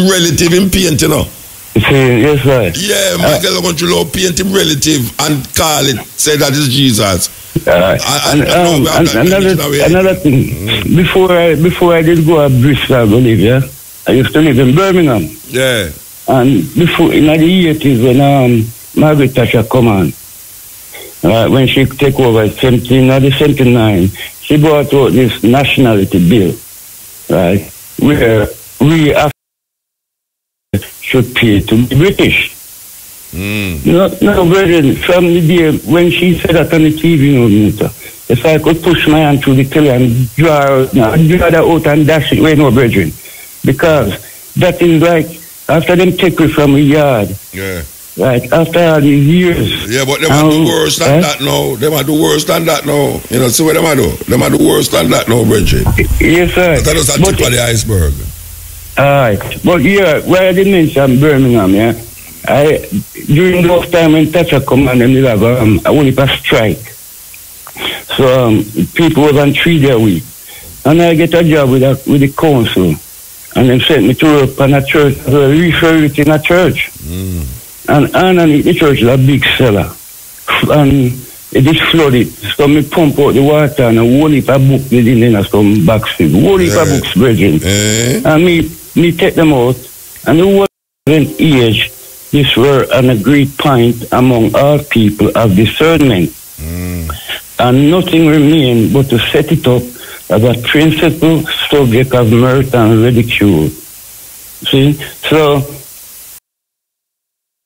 relative in paint, you know.
Yes, right.
Yeah, Michelangelo paint him relative and call it, say that is Jesus.
Another thing, before I did go to Bristol, I believe, I used to live in Birmingham.
Yeah.
And before, in the 80s, when Margaret Thatcher come on, when she take over 79, she brought out this nationality bill, right, where we should pay to be British. No, brethren, from the day when she said that on the TV, if I could push my hand through the telly and draw that out and dash it away, no, brethren. Because that is like, after them take it from a yard, right, after all these years.
Yeah, but them are do worse than that now. Them are do worse than that now. You know, see what them are do? Them are do worse than that now, brethren.
Yes, sir.
That is a tip of the iceberg.
Alright, but where I did mention Birmingham, during those time when Thatcher come and them have only a strike. So people was on 3 day a week. And I get a job with the council. And they sent me to work on a church, refurbished in a church. And underneath the church is a big cellar. And it is flooded. So me pump out the water and a whole heap of books within there some boxes. Whole heap of books, brethren. And me take them out. And the whole age, this were an agreed point among all people of discernment. And nothing remained but to set it up as a principal subject of mirth and ridicule. See? So,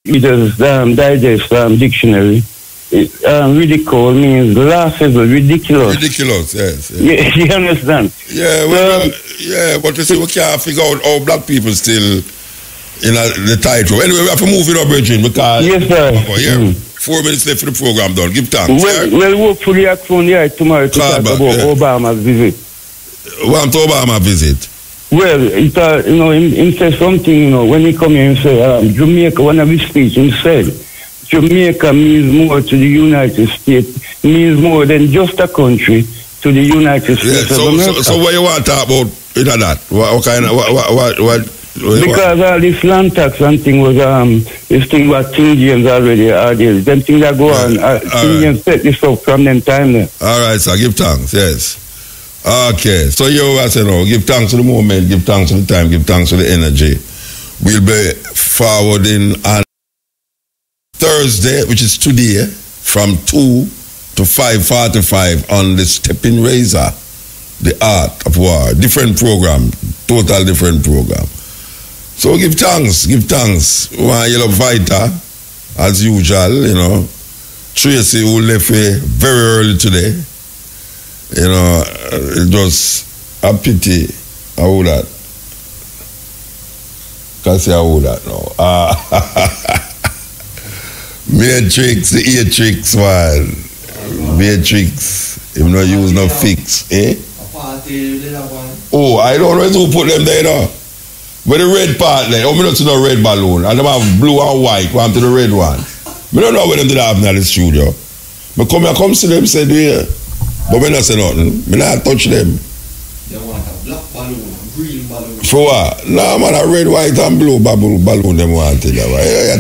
Reader's Digest dictionary, ridicule means laughable, ridiculous.
Ridiculous, yes.
Yeah, you understand?
Yeah, but you see, we can't figure out how black people still in the title. Anyway, we have to move it up, Virgin, because
yes, sir.
4 minutes left for the program done. Give thanks.
Well, hopefully I phone here tomorrow to talk about Obama's visit.
Want Obama visit?
Well, him said something, when he come here and say, Jamaica, one of his speech, he said, Jamaica means more to the United States, means more than just a country to the United States of America.
So what you want to talk about with that? What kind of,
because all this land tax and thing was, this thing about Indians already, them things that go on, Indians set this up from them time there.
All right, sir, give thanks, yes. Okay, so you what I say now, give thanks to the moment, give thanks to the time, give thanks to the energy. We'll be forwarding on Thursday, which is today, from 2 to 5:45 on the Stepping Razor, the Art of War. Different program, total different program. So give thanks. One yellow fighter, as usual, Tracy, who left very early today. It was a pity. How that? Can't say how that now. Matrix, the A-Trix, man. Matrix. Him not use no fix, eh? Oh, I don't know who put them there, though. But the red part there, me not see no red balloon. And them have blue and white, come to the red one. Me don't know where them did have in the studio. Me come see them, say, yeah. But me not say nothing. Me not touch them.
They want a black balloon, green balloon.
For what? No, man, a red, white and blue balloon them want it. You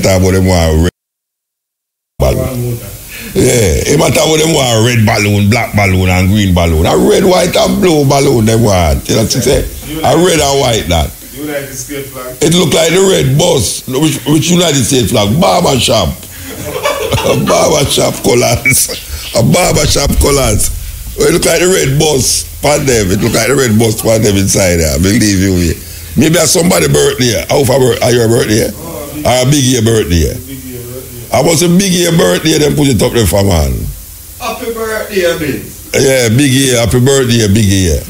talk about them want red balloon. Yeah, you talk about them want red balloon, black balloon and green balloon. A red, white and blue balloon them want. You know what I'm saying? A red and white that.
United States flag.
It look like the red bus, which United States flag, barber shop. Barbershop colors. A barbershop colors. It look like the red bus for them. It look like the red bus for them inside there. Believe you me. Maybe it's somebody's birthday. Are your birthday? Or a big year birthday? I was a big year birthday, then put it up there for man.
Happy birthday, man.
Yeah, big year, happy birthday, big year.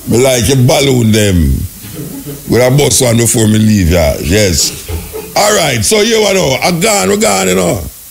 Me like you balloon them. With a bus one before me leave, yeah. Yes. Alright, so you know, we're gone,